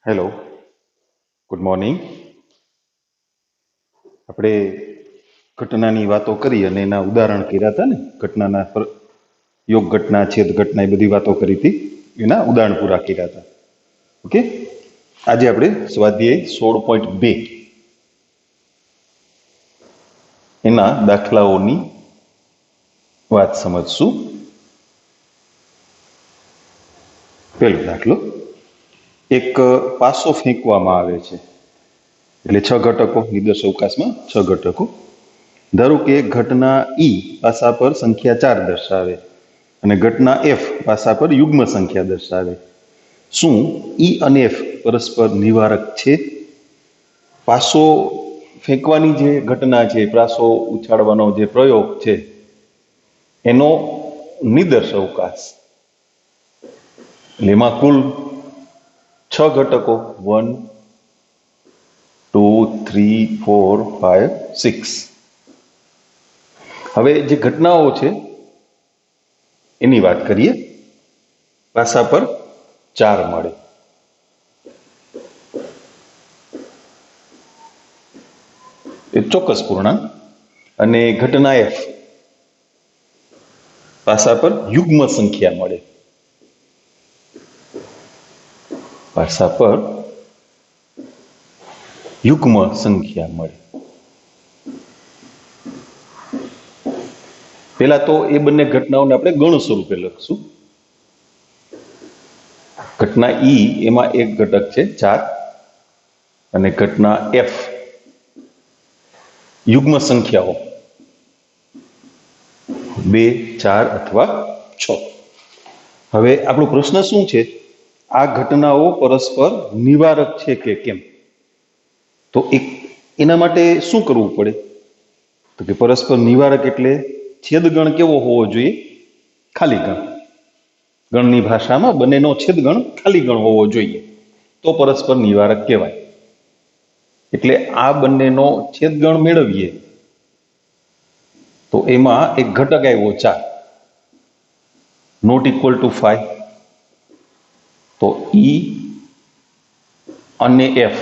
Hello, good morning. આપણે ઘટનાની વાતો કરી અને એના ઉદાહરણ કર્યા હતા ને યોગ ઘટના, છેદ ઘટના, એ બધી વાતો કરી હતી. એના ઉદાહરણ પૂરા કર્યા હતા. ઓકે, આજે આપણે સ્વાધ્યાય 16.2 એના દાખલાઓની વાત સમજશું. પહેલો દાખલો, એક પાસો ફેંકવામાં આવે છે. એટલે 6 ઘટકો, નિર્દેશ અવકાશમાં 6 ઘટકો. ધારો કે ઘટના ઈ પાસા પર સંખ્યા 4 દર્શાવે અને ઘટના એફ પાસા પર યુગ્મ સંખ્યા દર્શાવે. શું ઈ અને એફ પરસ્પર નિવારક છે? પાસો ફેંકવાની જે ઘટના છે, પાસો ઉછાળવાનો જે પ્રયોગ છે, એનો નિર્દેશ અવકાશ, એટલે એમાં કુલ 6 ઘટકો, 1 2 3 4 5 6. હવે જે ઘટનાઓ છે એની વાત કરીએ. પાસા પર 4 મળે. એ ચોક્કસ પૂર્ણાંક. અને ઘટના એફ પાસા પર યુગ્મ સંખ્યા મળે. પાસા પર યુગ્મ સંખ્યા મળે. પેલા તો એ બંને ઘટનાઓને આપણે ગણ સ્વરૂપે લખશું. ઘટના ઈ એમાં એક ઘટક છે 4 અને ઘટના એફ યુગ્મ સંખ્યાઓ 2 4 અથવા 6. હવે આપણો પ્રશ્ન શું છે? આ ઘટનાઓ પરસ્પર નિવારક છે કે કેમ? તો એના માટે શું કરવું પડે? તો કે પરસ્પર નિવારક એટલે છેદગણ કેવો હોવો જોઈએ? ખાલી ગણ. ગણની ભાષામાં બંનેનો છેદગણ ખાલી ગણ હોવો જોઈએ, તો પરસ્પર નિવારક કહેવાય. એટલે આ બંનેનો છેદગણ મેળવીએ તો એમાં એક ઘટક આવ્યો 4, નોટ ઇક્વલ ટુ 5. તો ઈ અને એફ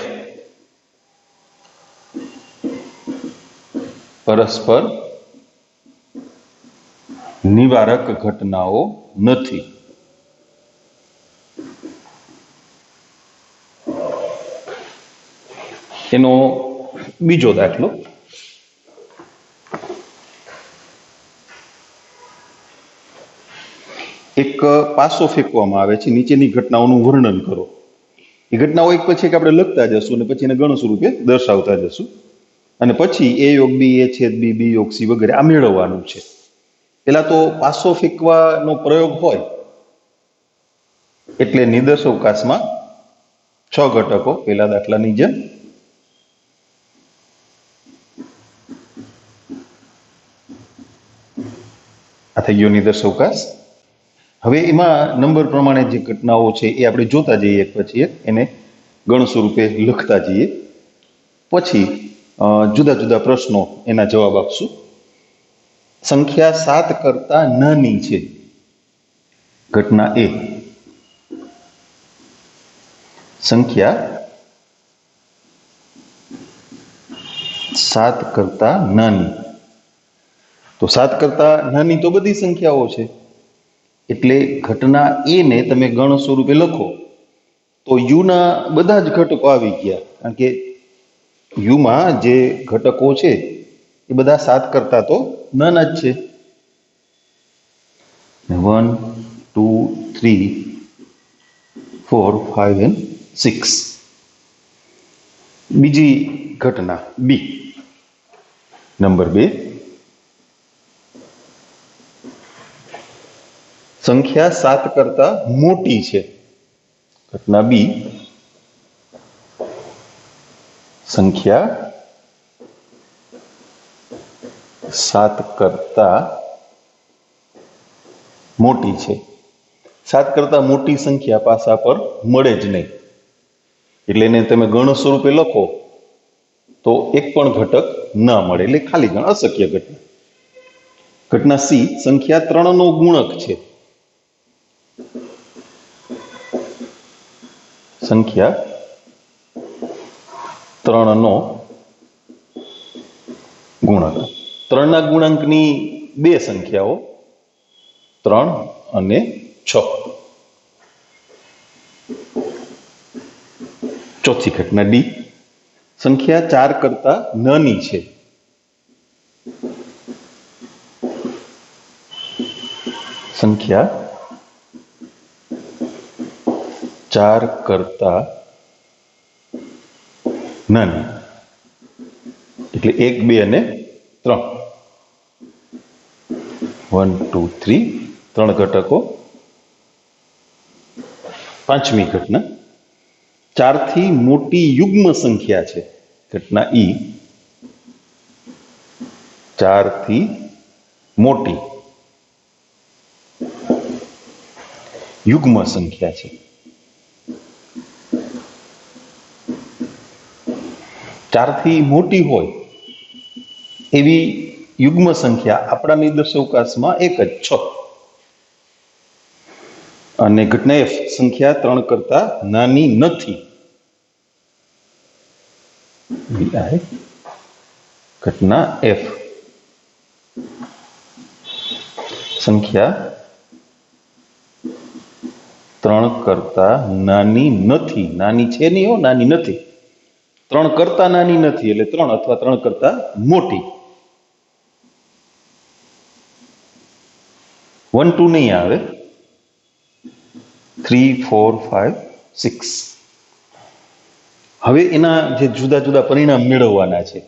પરસ્પર નિવારક ઘટનાઓ નથી. એનો બીજો દાખલો, એક પાસો ફેંકવામાં આવે છે. નીચેની ઘટનાઓનું વર્ણન કરો. એ ઘટનાઓ એક પછી એક આપણે લખતા જશું અને પછી એને ગણ સ્વરૂપે દર્શાવતા જશું. અને પછી એ યોગ બી, એ છેદ બી, બી યોગ સી વગેરે આ મેળવવાનું છે. પેલા તો પાસો ફેંકવાનો પ્રયોગ હોય એટલે નિર્દેશ અવકાશમાં 6 ઘટકો, પેલા દાખલાની જેમ. આ થઈ ગયો નિર્દેશ અવકાશ. હવે એમાં નંબર પ્રમાણે જે ઘટનાઓ છે એ આપણે જોતા જઈએ એક પછી એક, એને ગણ સ્વરૂપે લખતા જઈએ. પછી જુદા જુદા પ્રશ્નો એના જવાબ આપશું. સંખ્યા 7 કરતા નાની છે. ઘટના એ. સંખ્યા 7 કરતા નાની. તો 7 કરતા નાની તો બધી સંખ્યાઓ છે. એટલે ઘટના એ ને તમે ગણ સ્વરૂપે લખો તો યુના બધા જ ઘટકો આવી ગયા. કારણ કે યુમાં જે ઘટકો છે એ બધા 7 કરતા તો નાના જ છે. 1 2 3 4 5 and 6. બીજી ઘટના બી, નંબર 2. સંખ્યા 7 કરતા મોટી છે. ઘટના બી, સંખ્યા 7 કરતા મોટી છે. 7 કરતા મોટી સંખ્યા પાસા પર મળે જ નહીં. એટલે એને તમે ગણ સ્વરૂપે લખો તો એક પણ ઘટક ના મળે, એટલે ખાલી ગણ, અશક્ય ઘટના. ઘટના સી, સંખ્યા 3 નો ગુણક છે. સંખ્યા 3નો ગુણાકાર. 3ના ગુણાંકની બે સંખ્યાઓ 3 અને 6. ચોથી ઘટના ડી. સંખ્યા 4 કરતા નાની છે. સંખ્યા 4 કરતા નાની એટલે 1, 2 અને 3. 1, 2, 3 3 ઘટકો. પાંચમી ઘટના 4 થી મોટી યુગ્મ સંખ્યા છે. ઘટના ઈ 4 થી મોટી યુગ્મ સંખ્યા છે. 4 થી મોટી હોય એવી યુગ્મ સંખ્યા આપણા નિદર્શવકાશમાં એક જ 6. અને ઘટના એફ સંખ્યા 3 કરતા નાની નથી. ઘટના એફ સંખ્યા 3 કરતા નાની નથી. નાની છે નહીં હો, નાની નથી. 3 કરતા નાની નથી એટલે 3 અથવા 3 કરતા મોટી. 1, 2 નહીં આવે. 3, 4, 5, 6. હવે એના જે જુદા જુદા પરિણામ મેળવવાના છે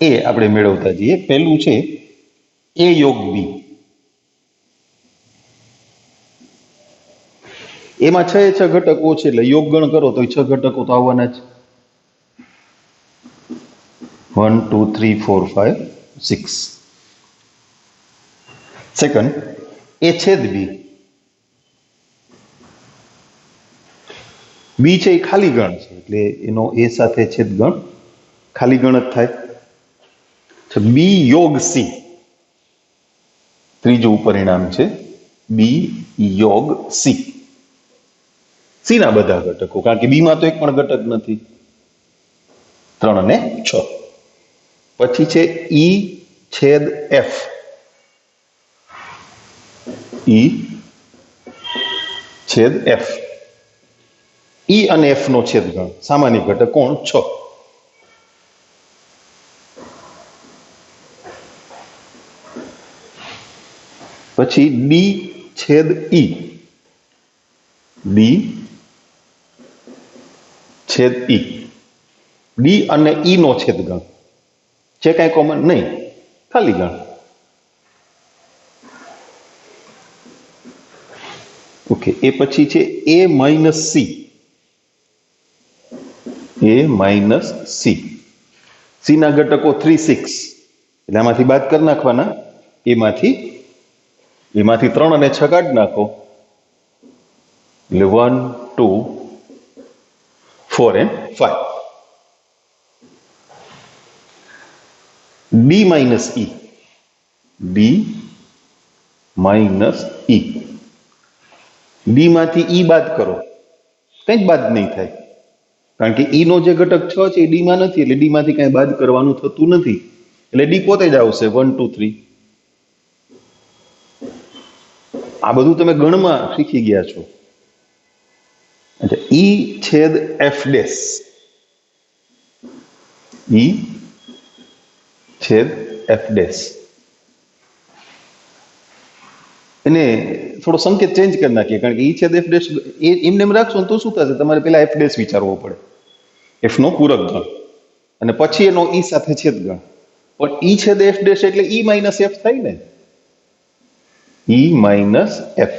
એ આપણે મેળવતા જઈએ. પહેલું છે એ યોગ બી. એમાં 6 6 ઘટકો છે એટલે યોગ ગણ કરો તો 6 ઘટકો તો આવવાના જ. 1, 2, 3, 4, 5, 6. સેકન્ડ એ છેદ બી. બી છે એ ખાલી ગણ છે એટલે એનો એ સાથે છેદ ગણ ખાલી ગણ જ થાય. બી યોગ સી ત્રીજું પરિણામ છે. બી યોગ સી. સી ના બધા ઘટકો, કારણ કે બી માં તો એક પણ ઘટક નથી. 3 અને 6. પછી છે ઈ છેદ એફ. ઈ છેદ એફ. ઈ અને એફ નો છેદગણ સામાન્ય ઘટક કોણ? 6. પછી ડી છેદ ઈ. ડી છેદ ઈ. ડી અને ઈ નો છેદગણ છે કાંઈ કોમન નહીં, ખાલી ગણ. ઓકે. એ પછી છે એ માઇનસ સી. એ માઇનસ સી. સી ના ઘટકો 3, 6 એટલે આમાંથી બાદ કરી નાખવાના. એમાંથી 3 અને 6 કાઢી નાખો એટલે 1, 2, 4 and 5. D minus E. D minus E. D માંથી ઈ બાદ કરો, કંઈ જ બાદ નહીં થાય, કારણ કે ઈ નો જે ઘટક 6 છે એ ડી માં નથી એટલે ડી માંથી કઈ બાદ કરવાનું થતું નથી એટલે ડી પોતે જ આવશે 1, 2, 3. આ બધું તમે ગણમાં શીખી ગયા છો. ઈ છેદ એફ ડેશ. ઈ છેદ એફ ડેશ. એને થોડો સંકેત ચેન્જ કરી નાખીએ, કારણ કે ઈ છેદ એફ ડેશ એમને એમ રાખશો તો શું થશે? તમારે પેલા એફ ડેશ વિચારવો પડે, એફ નો પૂરક ગણ, અને પછી એનો ઈ સાથે છેદ ગણ. પણ ઈ છેદ એફ ડેશ એટલે ઈ માઇનસ એફ થાય ને. ઈ માઇનસ એફ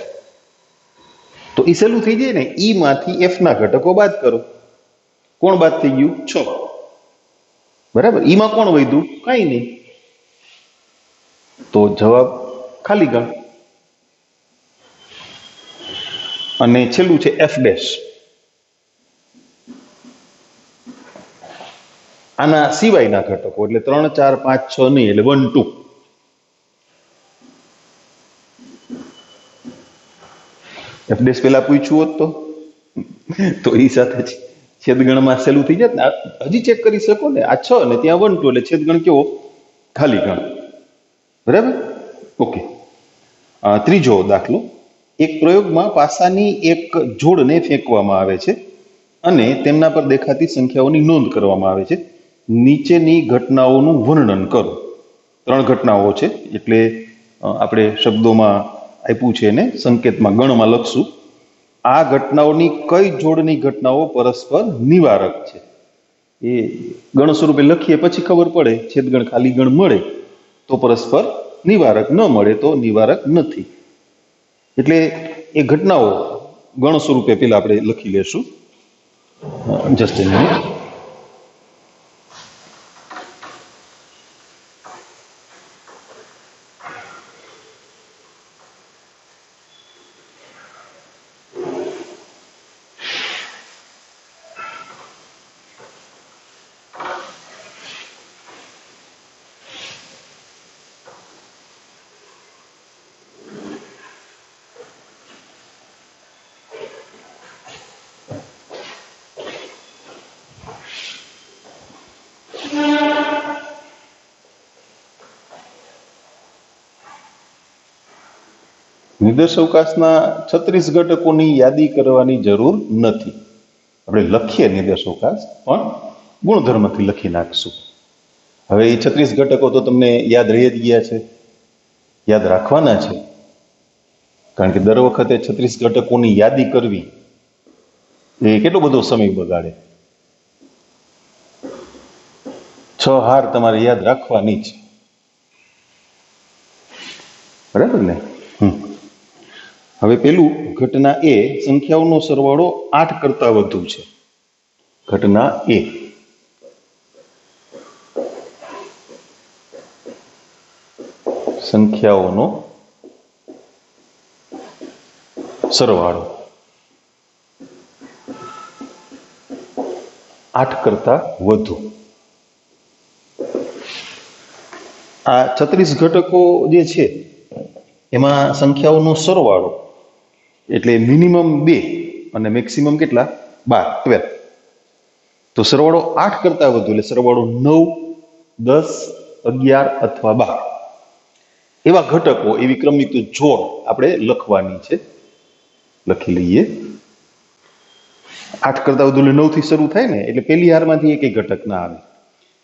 તો ઈ સહેલું થઈ જાય ને. ઈ માંથી એફ ના ઘટકો બાદ કરો. કોણ બાદ થઈ ગયું? 6. બરાબર. ઈ માં કોણ વધ્યું? કઈ નહીં. તો જવાબ ખાલી ગણ. અને છેલ્લું છે એફ ડેશ. આના સિવાયના ઘટકો એટલે 3, 4, 5, 6 નહીં એટલે 1, 2. એફ ડેશ પેલા પૂછ્યું હોત તો ઈ સાથે છેદગણમાં સહેલું થઈ જાય ને, હજી ચેક કરી શકો ને, આ 6 ને ત્યાં 1 2 એટલે છેદગણ કેવો? ખાલી ગણ. બરાબર? ઓકે. ત્રીજો દાખલો. એક પ્રયોગમાં પાસાની એક જોડને ફેંકવામાં આવે છે અને તેમના પર દેખાતી સંખ્યાઓની નોંધ કરવામાં આવે છે. નીચેની ઘટનાઓનું વર્ણન કરો. 3 ઘટનાઓ છે એટલે આપણે શબ્દોમાં આપ્યું છે એને સંકેતમાં ગણમાં લખશું. આ ઘટનાઓની કઈ જોડની ઘટનાઓ પરસ્પર નિવારક છે એ ગણ સ્વરૂપે લખીએ પછી ખબર પડે. છેદગણ ખાલી ગણ મળે તો પરસ્પર નિવારક, ન મળે તો નિવારક નથી. એટલે એ ઘટનાઓ ગણ સ્વરૂપે પેલા આપણે લખી લેશું. જસ્ટ એ મિનિટ. નિર્દેશ અવકાશના 36 ઘટકોની યાદી કરવાની જરૂર નથી. આપણે લખીએ નિર્દેશ અવકાશ, પણ ગુણધર્મથી લખી નાખશું. હવે એ 36 ઘટકો તો તમને યાદ રહી જ ગયા છે, યાદ રાખવાના છે, કારણ કે દર વખતે 36 ઘટકોની યાદી કરવી એ કેટલો બધો સમય બગાડે. 6 હાર તમારે યાદ રાખવાની જ. બરાબર ને? હવે પેલું ઘટના એ, સંખ્યાઓનો સરવાળો 8 કરતા વધુ છે. ઘટના એ. સંખ્યાઓનો સરવાળો 8 કરતા વધુ. આ 36 ઘટકો જે છે એમાં સંખ્યાઓનો સરવાળો એટલે મિનિમમ 2 અને મેક્સિમમ કેટલા? 12. તો સરવાળો 8 કરતા વધુ એટલે સરવાળો 9, 10, 11 અથવા 12 એવા ઘટકો, એવી ક્રમયુક્ત જોડ આપણે લખવાની છે. લખી લઈએ. 8 કરતા વધુ એટલે 9 થી શરૂ થાય ને, એટલે પહેલી હારમાંથી એક ઘટક ના આવે,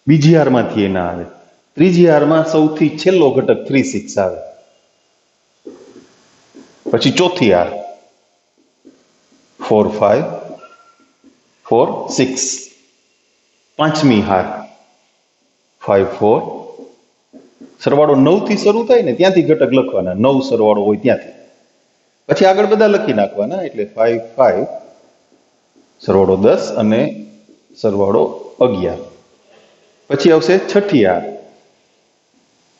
બીજી હારમાંથી એ ના આવે, ત્રીજી હારમાં સૌથી છેલ્લો ઘટક 3 6 આવે, પછી ચોથી હાર 4 5 4 6, પાંચમી હાર 5 4. સરવાળો 9 થી શરૂ થાય ને ત્યાંથી ઘટક લખવાના, 9 સરવાળો હોય ત્યાંથી, પછી આગળ બધા લખી નાખવાના. એટલે 5 5 સરવાળો 10 અને સરવાળો 11. પછી આવશે છઠ્ઠી હાર,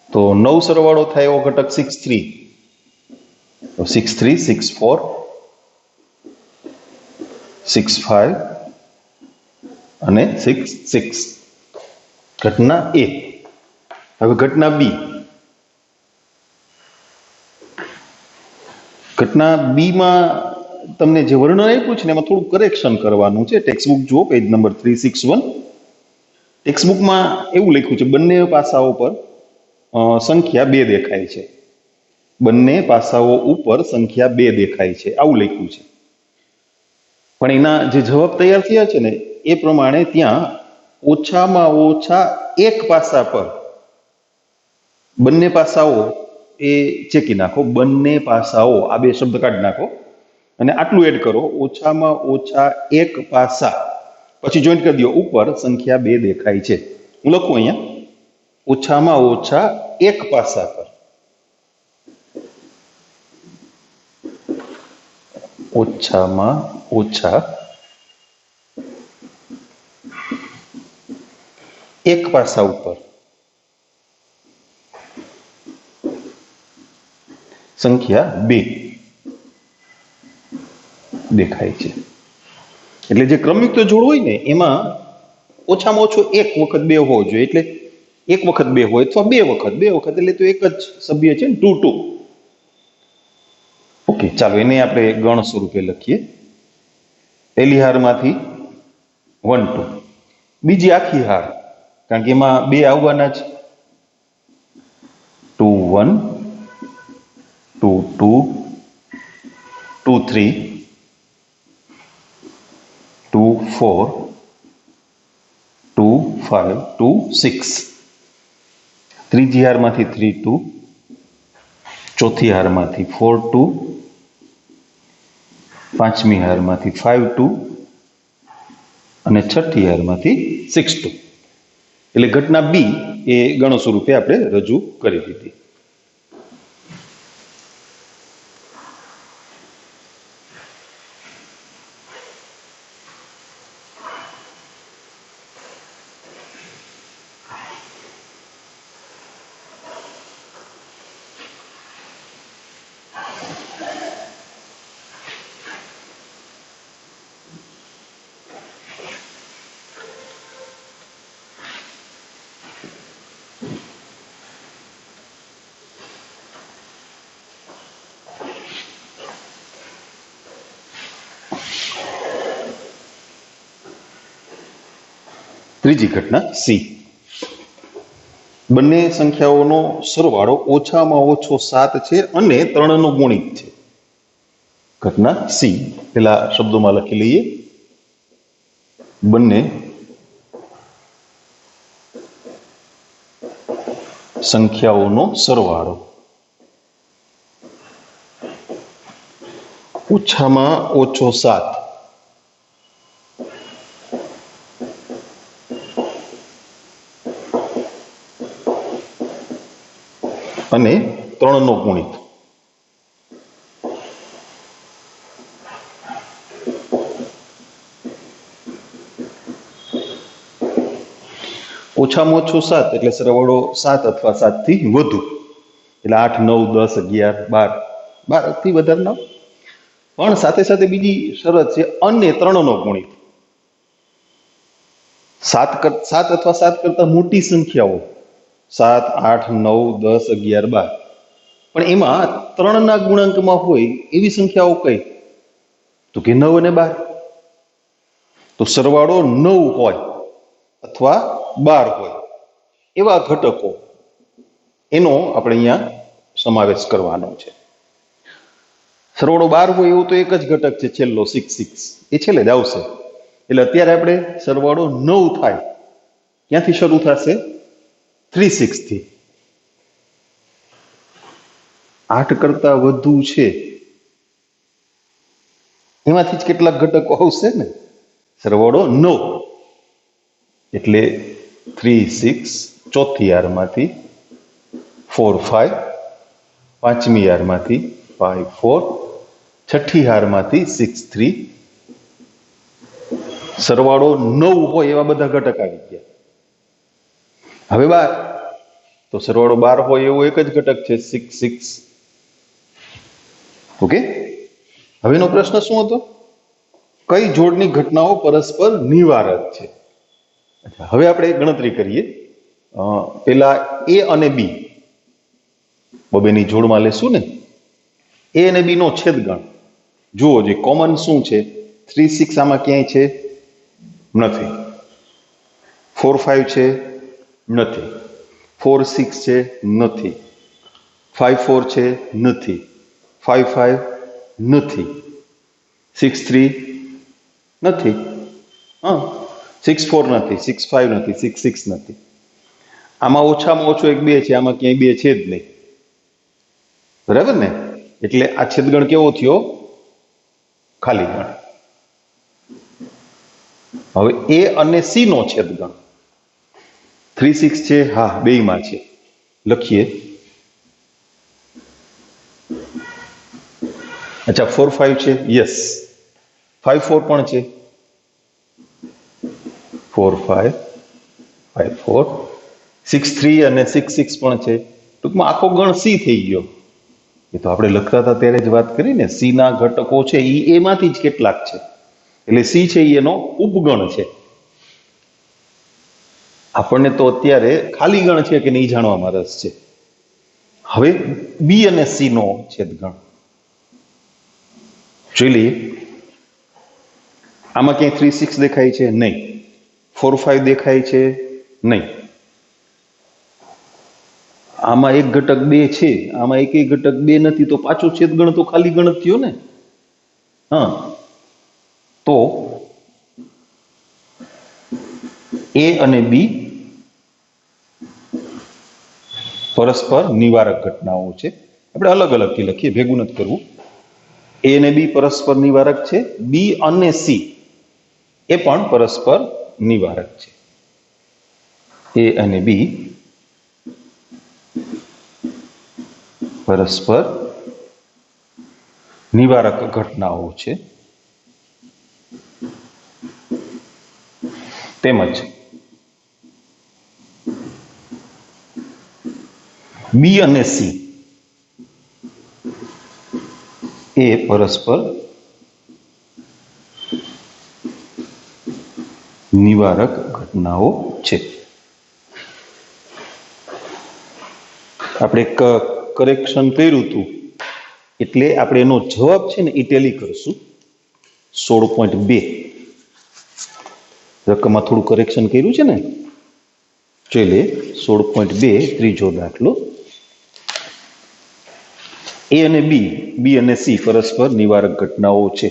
તો 9 સરવાળો થાય એવો ઘટક 6 3, 6 3 6 4 6 5 અને 6 6. ઘટના એ. હવે ઘટના બી. ઘટના બી માં તમને જે વર્ણન આપ્યું છે ને એમાં થોડું કરેક્શન કરવાનું છે. ટેક્સ્ટબુક જુઓ, પેજ નંબર 361. ટેક્સ્ટબુકમાં એવું લખ્યું છે, બંને પાસાઓ પર સંખ્યા 2 દેખાય છે. બંને પાસાઓ ઉપર સંખ્યા 2 દેખાય છે, આવું લખ્યું છે. પણ એના જે જવાબ તૈયાર થયા છે ને એ પ્રમાણે ત્યાં ઓછામાં ઓછા એક પાસા પર, બંને પાસાઓ એ ચેકી નાખો, બંને પાસાઓ, આ બે શબ્દ કાઢી નાખો અને આટલું એડ કરો, ઓછામાં ઓછા એક પાસા, પછી જોઈન્ટ કરી દો, ઉપર સંખ્યા 2 દેખાય છે. હું લખું અહીંયા, ઓછામાં ઓછા એક પાસા પર, ઓછામાં ઓછા એક પાસા ઉપર સંખ્યા 2 દેખાય છે. એટલે જે ક્રમયુક્ત જોડ હોય ને એમાં ઓછામાં ઓછો એક વખત 2 હોવો જોઈએ. એટલે એક વખત 2 હોય અથવા 2 વખત એટલે તો એક જ સભ્ય છે ને, 2 2. ઓકે, ચાલો એને આપણે ગણ સ્વરૂપે લખીએ. પહેલી હારમાંથી 1 2 બીજી આખી હાર, કારણ કે એમાં બે આવવાના જ. 2 1 2 2 2 3 2 4 2 5 2 6. ત્રીજી હારમાંથી 3 2, ચોથી હારમાંથી 4 2, પાંચમી હારમાંથી 5 2 અને છઠ્ઠી હારમાંથી 6 2. એટલે ઘટના બી એ ગણો સ્વરૂપે આપણે રજૂ કરી દીધી. ત્રીજી ઘટના સી. બંને સંખ્યાઓનો સરવાળો ઓછામાં ઓછો 7 છે અને 3 નો ગુણિત છે. ઘટના સી પેલા શબ્દોમાં લખી લઈએ. બંને સંખ્યાઓનો સરવાળો ઓછામાં ઓછો 7 અને 3 નો ગુણિત. ઓછામાં ઓછું 7 એટલે સરવાળો 7 અથવા 7 થી વધુ, એટલે 8 9 10 11 12, 12 થી વધારે ના. પણ સાથે સાથે બીજી શરત છે, અને 3 નો ગુણિત. 7 અથવા 7 કરતા મોટી સંખ્યાઓ 7 8 9 10 11 12, પણ એમાં 3 ના ગુણાંકમાં હોય એવી સંખ્યાઓ કઈ? તો કે 9 અને 12. તો સરવાળો 9 હોય અથવા 12 હોય એવા ઘટકો એનો આપણે અહીંયા સમાવેશ કરવાનો છે. સરવાળો 12 હોય એવું તો એક જ ઘટક છે છેલ્લો 6 6, એ છેલ્લે જ આવશે. એટલે અત્યારે આપણે સરવાળો 9 થાય ક્યાંથી શરૂ થશે? 3 6 થી. 8 કરતા વધુ છે એમાંથી જ કેટલાક ઘટકો આવશે ને. સરવાળો 9 એટલે 3 6, ચોથી હારમાંથી 4 5, પાંચમી હારમાંથી 5 4, છઠ્ઠી હારમાંથી 6 3. સરવાળો 9 હોય એવા બધા ઘટક આવી ગયા. હવે 12, તો સરવાળો 12 હોય એવો એક જ ઘટક છે 6 6. ઓકે. હવેનો પ્રશ્ન શું હતો? કઈ જોડની ઘટનાઓ પરસ્પર નિવારક છે? હવે આપણે ગણતરી કરીએ. પેલા એ અને બી બબેની જોડમાં લેશું ને. એ અને બી નો છેદગણ જુઓ, જે કોમન શું છે? 3 6 આમાં ક્યાંય છે? નથી. 4 5 છે? નથી. 4 6 છે? નથી. 5 4 છે? નથી. 5 5 નથી. 6 3 નથી. 6 4 નથી. 6 5 નથી. 6 6 નથી. આમાં ઓછામાં ઓછો એક 2 છે, આમાં ક્યાંય 2 છે જ નહીં. બરાબર ને? એટલે આ છેદગણ કેવો થયો? ખાલી ગણ. હવે એ અને સી નો છેદગણ 3 6 છે? હા, બેયમાં છે. લખીએ. અચ્છા, 4 5 છે? યસ. 5 4 પણ છે. 4 5 5 4, 6 3 અને 6 6 પણ છે. ટૂંકમાં આખો ગણ સી થઈ ગયો. એ તો આપણે લખતા હતા ત્યારે જ વાત કરી ને, સી ના ઘટકો છે એ એમાંથી જ કેટલાક છે. એટલે સી છે એનો ઉપગણ છે. આપણને તો અત્યારે ખાલી ગણ છે કે નહીં જાણવામાં રસ છે. હવે બી અને સી નો છેદગણ જોઈ લઈએ. આમાં ક્યાંય 3 6 દેખાય છે? નહીં. 4 5 દેખાય છે નહીં. આમાં એક ઘટક 2 છે, આમાં એકેય ઘટક 2 નથી, તો પાછો છેદગણ તો ખાલી ગણ જ થયો ને. હા, તો એ અને બી પરસ્પર નિવારક ઘટનાઓ છે. આપણે અલગ અલગથી લખીએ, ભેગું નથી કરવું. એ અને બી પરસ્પર નિવારક છે. બી અને સી એ પણ પરસ્પર નિવારક છે. એ અને બી પરસ્પર નિવારક ઘટનાઓ છે. તેમજ બી અને સી એ પરસ્પર નિવારક ઘટનાઓ છે. આપણે કરેક્શન કર્યું હતું એટલે આપણે એનો જવાબ છે ને ઇટેલી કરશું. 16.2 રકમમાં થોડું કરેક્શન કર્યું છે ને, ચલે 16.2 ત્રીજો દાખલો. એ અને બી અને સી પરસ્પર નિવારક ઘટનાઓ છે.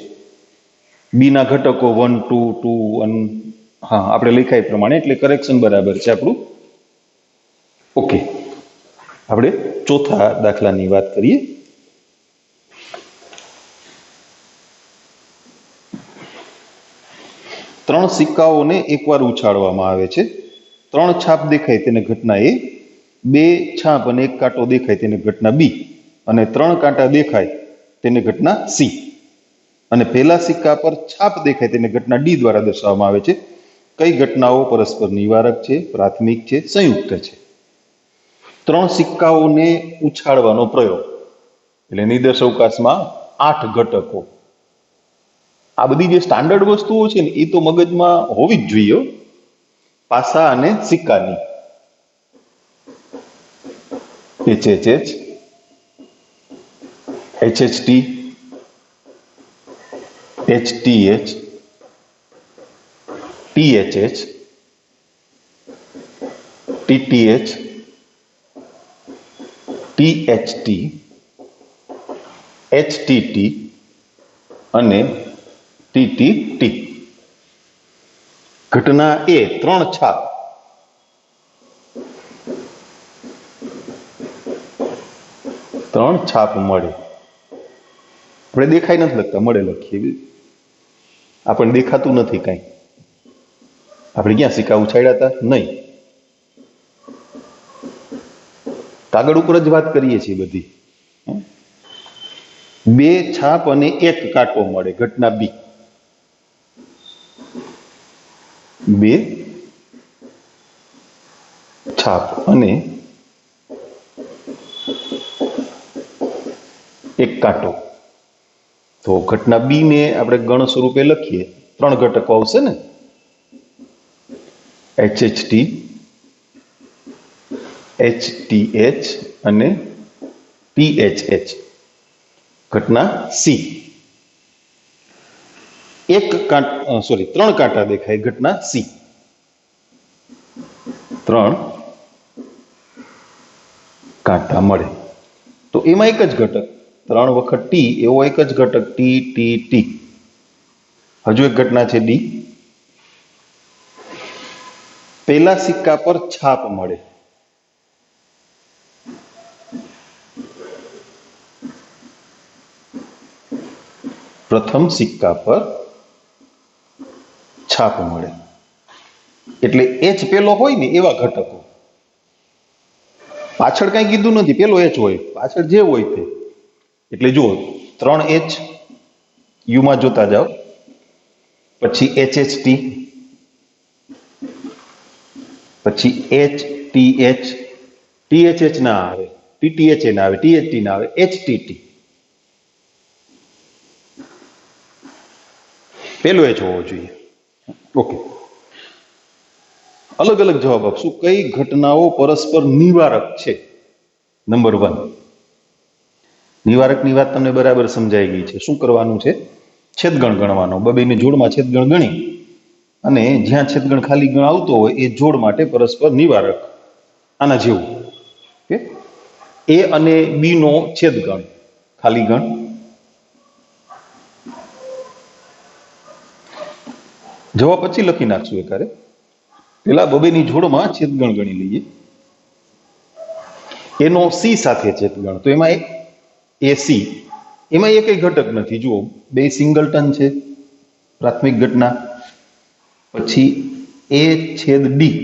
બી ના ઘટકો 1 2 2 1, હા આપણે લખાય પ્રમાણે, એટલે કરેક્શન બરાબર છે આપણું. ઓકે, આપણે ચોથા દાખલાની વાત કરીએ. ત્રણ સિક્કાઓને એકવાર ઉછાળવામાં આવે છે. 3 છાપ દેખાય તેને ઘટના એ, 2 છાપ અને 1 કાંટો દેખાય તેને ઘટના બી, અને 3 કાંટા દેખાય તેને ઘટના સી. અને પહેલા સિક્કા પર છાપ દેખાય તેને ઘટના ડી દ્વારા દર્શાવવામાં આવે છે. કઈ ઘટનાઓ પરસ્પર નિવારક છે, પ્રાથમિક છે, સંયુક્ત છે? 3 સિક્કાઓને ઉછાળવાનો પ્રયોગ, એટલે નિદર્શ અવકાશમાં 8 ઘટકો. આ બધી જે સ્ટાન્ડર્ડ વસ્તુઓ છે ને એ તો મગજમાં હોવી જ જોઈએ, પાસા અને સિક્કાની. HHH, HHT, HTH, THH, TTH, THT, HTT અને TTT. ઘટના એ 3 છાપ, મળે. આપણે દેખાય નથી લખતા, મળે લખીએ. આપણને દેખાતું નથી કાંઈ. આપણે ક્યાં સિક્કા ઉછાળ્યા હતા? નહીં, કાગળ ઉપર જ વાત કરીએ છીએ બધી. 2 છાપ અને 1 કાંટો મળે, ઘટના બી. 2 છાપ અને 1 કાંટો. તો ઘટના બી ને આપણે ગણ સ્વરૂપે લખીએ. 3 ઘટકો આવશે ને, HHT, HTH અને THH. ઘટના સી, 3 કાંટા દેખાય ઘટના સી. 3 કાંટા મળે. તો એમાં એક જ ઘટક, 3 વખત ટી એવો એક જ ઘટક, TTT. હજુ એક ઘટના છે ડી. પહેલા સિક્કા પર છાપ મળે. પ્રથમ સિક્કા પર છાપ મળે, એટલે એચ પેલો હોય ને એવા ઘટકો. પાછળ કઈ કીધું નથી, પેલો એચ હોય, પાછળ જે હોય તે. એટલે જુઓ, 3H યુમાં જોતા જાઓ, પછી HHT, પછી HTH, THH ના આવે, TTH ના આવે, THT ના આવે, HTT. પેલો એચ હોવો જોઈએ. ઓકે, અલગ અલગ જવાબ આપશું. કઈ ઘટનાઓ પરસ્પર નિવારક છે? નંબર 1, નિવારકની વાત તમને બરાબર સમજાઈ ગઈ છે. શું કરવાનું છે? છેદગણ ગણવાનો. બબેની જોડમાં છેદગણ ગણી અને જ્યાં છેદગણ ખાલી ગણ આવતો હોય એ જોડ માટે પરસ્પર નિવારક, આના જેવું કે એ અને બી નો છેદગણ ખાલી ગણ, જવાબ પછી લખી નાખશું એકારે. પેલા બબેની જોડમાં છેદગણ ગણી લઈએ. એનો સી સાથે છેદગણ, તો એમાં એ સી, એમાં એક ઘટક નથી. જુઓ, બે સિંગલટન છે પ્રાથમિક ઘટના. પછી એ છેદ ડી,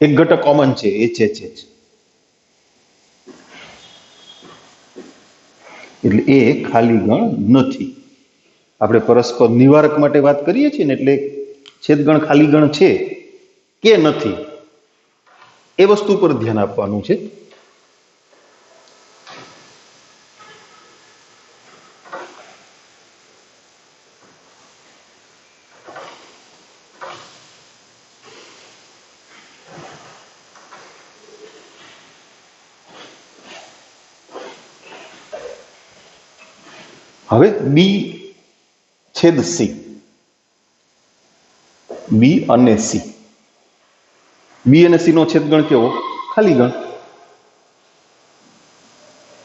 એક ઘટક કોમન છે એચ એચ એચ, એટલે એ ખાલી ગણ નથી. આપણે પરસ્પર નિવારક માટે વાત કરીએ છીએ ને, એટલે છેદગણ ખાલી ગણ છે કે નથી એ વસ્તુ પર ધ્યાન આપવાનું છે. હવે બી છેદ સી, બી અને સી, બી અને સી નો છેદગણ કેવો? ખાલી ગણ.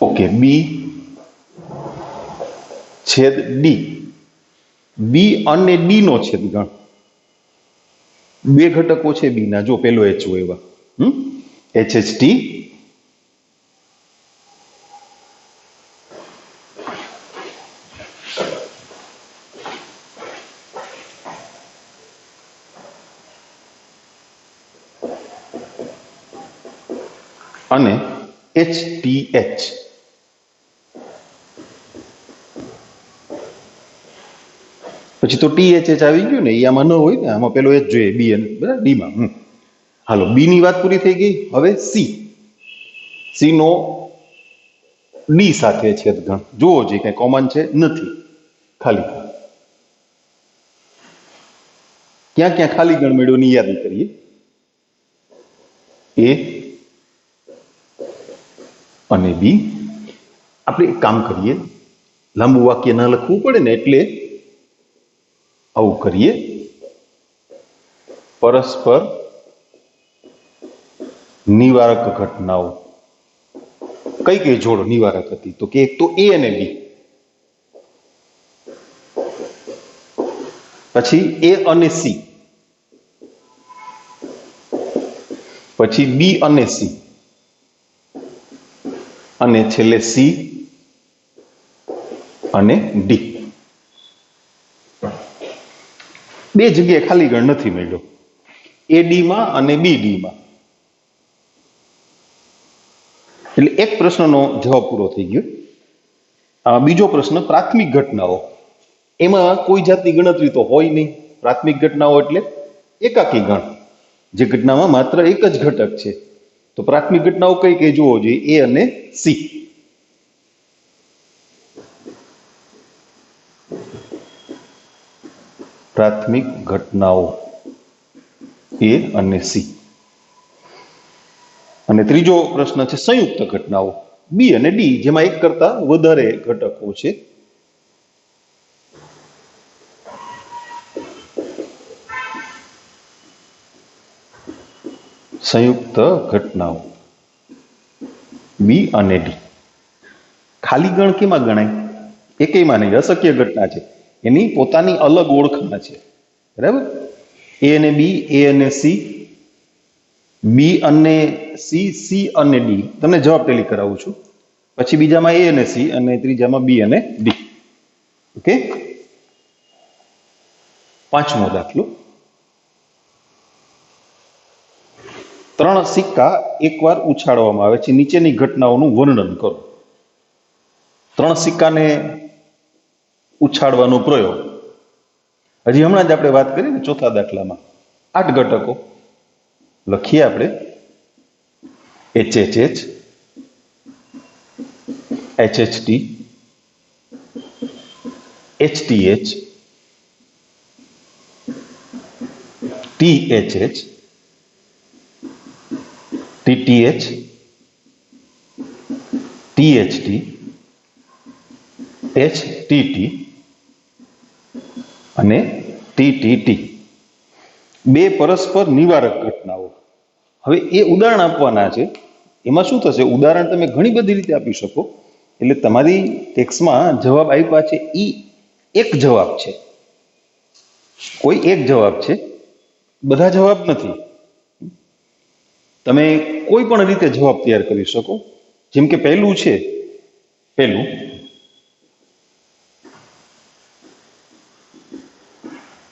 ઓકે, બી છેદ ડી, બી અને ડી નો છેદગણ, બે ઘટકો છે બી ના, જો પેલો એચ હોય એવા, એચ એચ ટી અને HTH. પછી તો THH આવી ગયું ને, એ આમાં ન હોય ને, આમાં પેલો H જોઈએ બી અને બરાબર ડીમાં. હાલો, બી ની વાત પૂરી થઈ ગઈ. હવે સી, સી નો ડી સાથે છેદગણ જુઓ, જે કઈ કોમન છે નથી, ખાલી. ક્યાં ક્યાં ખાલી ગણ મેળવ્યો ની યાદી કરીએ. એ અને બી. આપણે એક કામ કરીએ, લાંબુ વાક્ય ના લખવું પડે ને, એટલે આવું કરીએ. પરસ્પર નિવારક ઘટનાઓ. કઈ કઈ જોડ નિવારક હતી? તો કે એક તો એ અને બી, પછી એ અને સી, પછી બી અને સી, અને છેલ્લે સી અને ડી. બે જગ્યાએ ખાલી ગણ નથી મળ્યો, એ ડી માં અને બી ડી માં. એટલે એક પ્રશ્નનો જવાબ પૂરો થઈ ગયો. બીજો પ્રશ્ન, પ્રાથમિક ઘટનાઓ. એમાં કોઈ જાતની ગણતરી તો હોય નહીં. પ્રાથમિક ઘટનાઓ એટલે એકાકી ગણ, જે ઘટનામાં માત્ર એક જ ઘટક છે. તો પ્રાથમિક ઘટનાઓ કઈ કઈ જોવો જોઈએ? એ અને સી. પ્રાથમિક ઘટનાઓ એ અને સી. અને ત્રીજો પ્રશ્ન છે સંયુક્ત ઘટનાઓ, બી અને ડી, જેમાં એક કરતા વધારે ઘટકો છે. સંયુક્ત ઘટનાઓ બી અને ડી. ખાલી ગણ કેમાં ગણાય? એકેયમાં નહીં, અશક્ય ઘટના છે, એની પોતાની અલગ ઓળખાણ છે. બરાબર? એ અને બી, એ અને સી, બી અને સી, સી અને ડી. તમને જવાબ ટેલી કરાવું છું. પછી બીજામાં એ અને સી, અને ત્રીજામાં બી અને ડી. ઓકે. પાંચમો દાખલો. 3 સિક્કા એકવાર ઉછાળવામાં આવે છે, નીચેની ઘટનાઓનું વર્ણન કરો. 3 સિક્કાને ઉછાળવાનો પ્રયોગ. હજી હમણાં જ આપણે વાત કરી ને ચોથા દાખલામાં, 8 ઘટકો લખીએ આપણે. HHH, HHT, HTH, THH, TTH, THT, HTT અને TTT. બે પરસ્પર નિવારક ઘટનાઓ. હવે એ ઉદાહરણ આપવાના છે. એમાં શું થશે, ઉદાહરણ તમે ઘણી બધી રીતે આપી શકો. એટલે તમારી ટેક્સ્ટમાં જવાબ આપ્યા છે એ એક જવાબ છે, કોઈ એક જવાબ છે, બધા જવાબ નથી. તમે કોઈ પણ રીતે જવાબ તૈયાર કરી શકો. જેમ કે પહેલું છે, પહેલું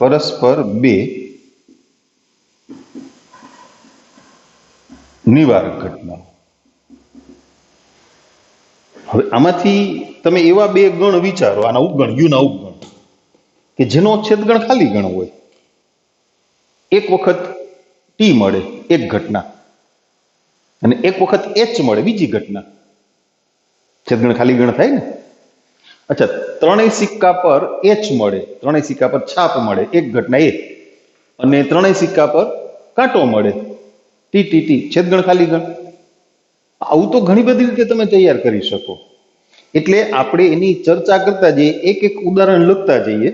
પરસ્પર બે નિવારક ઘટનાઓ. હવે આમાંથી તમે એવા બે ગણ વિચારો, આના ઉપગણ, યુના ઉપગણ, કે જેનો છેદગણ ખાલી ગણ હોય. એક વખત ટી મળે એક ઘટના, અને એક વખત એચ મળે બીજી ઘટના. છેદગણ ખાલી ગણ થાય ને. અચ્છા, ત્રણેય સિક્કા પર એચ મળે, ત્રણેય સિક્કા પર છાપ મળે એક ઘટના એ, અને ત્રણેય સિક્કા પર કાંટો મળે ટી ટી ટી, છેદગણ ખાલી ગણ. આવું તો ઘણી બધી રીતે તમે તૈયાર કરી શકો. એટલે આપણે એની ચર્ચા કરતા જઈએ, એક એક ઉદાહરણ લખતા જઈએ.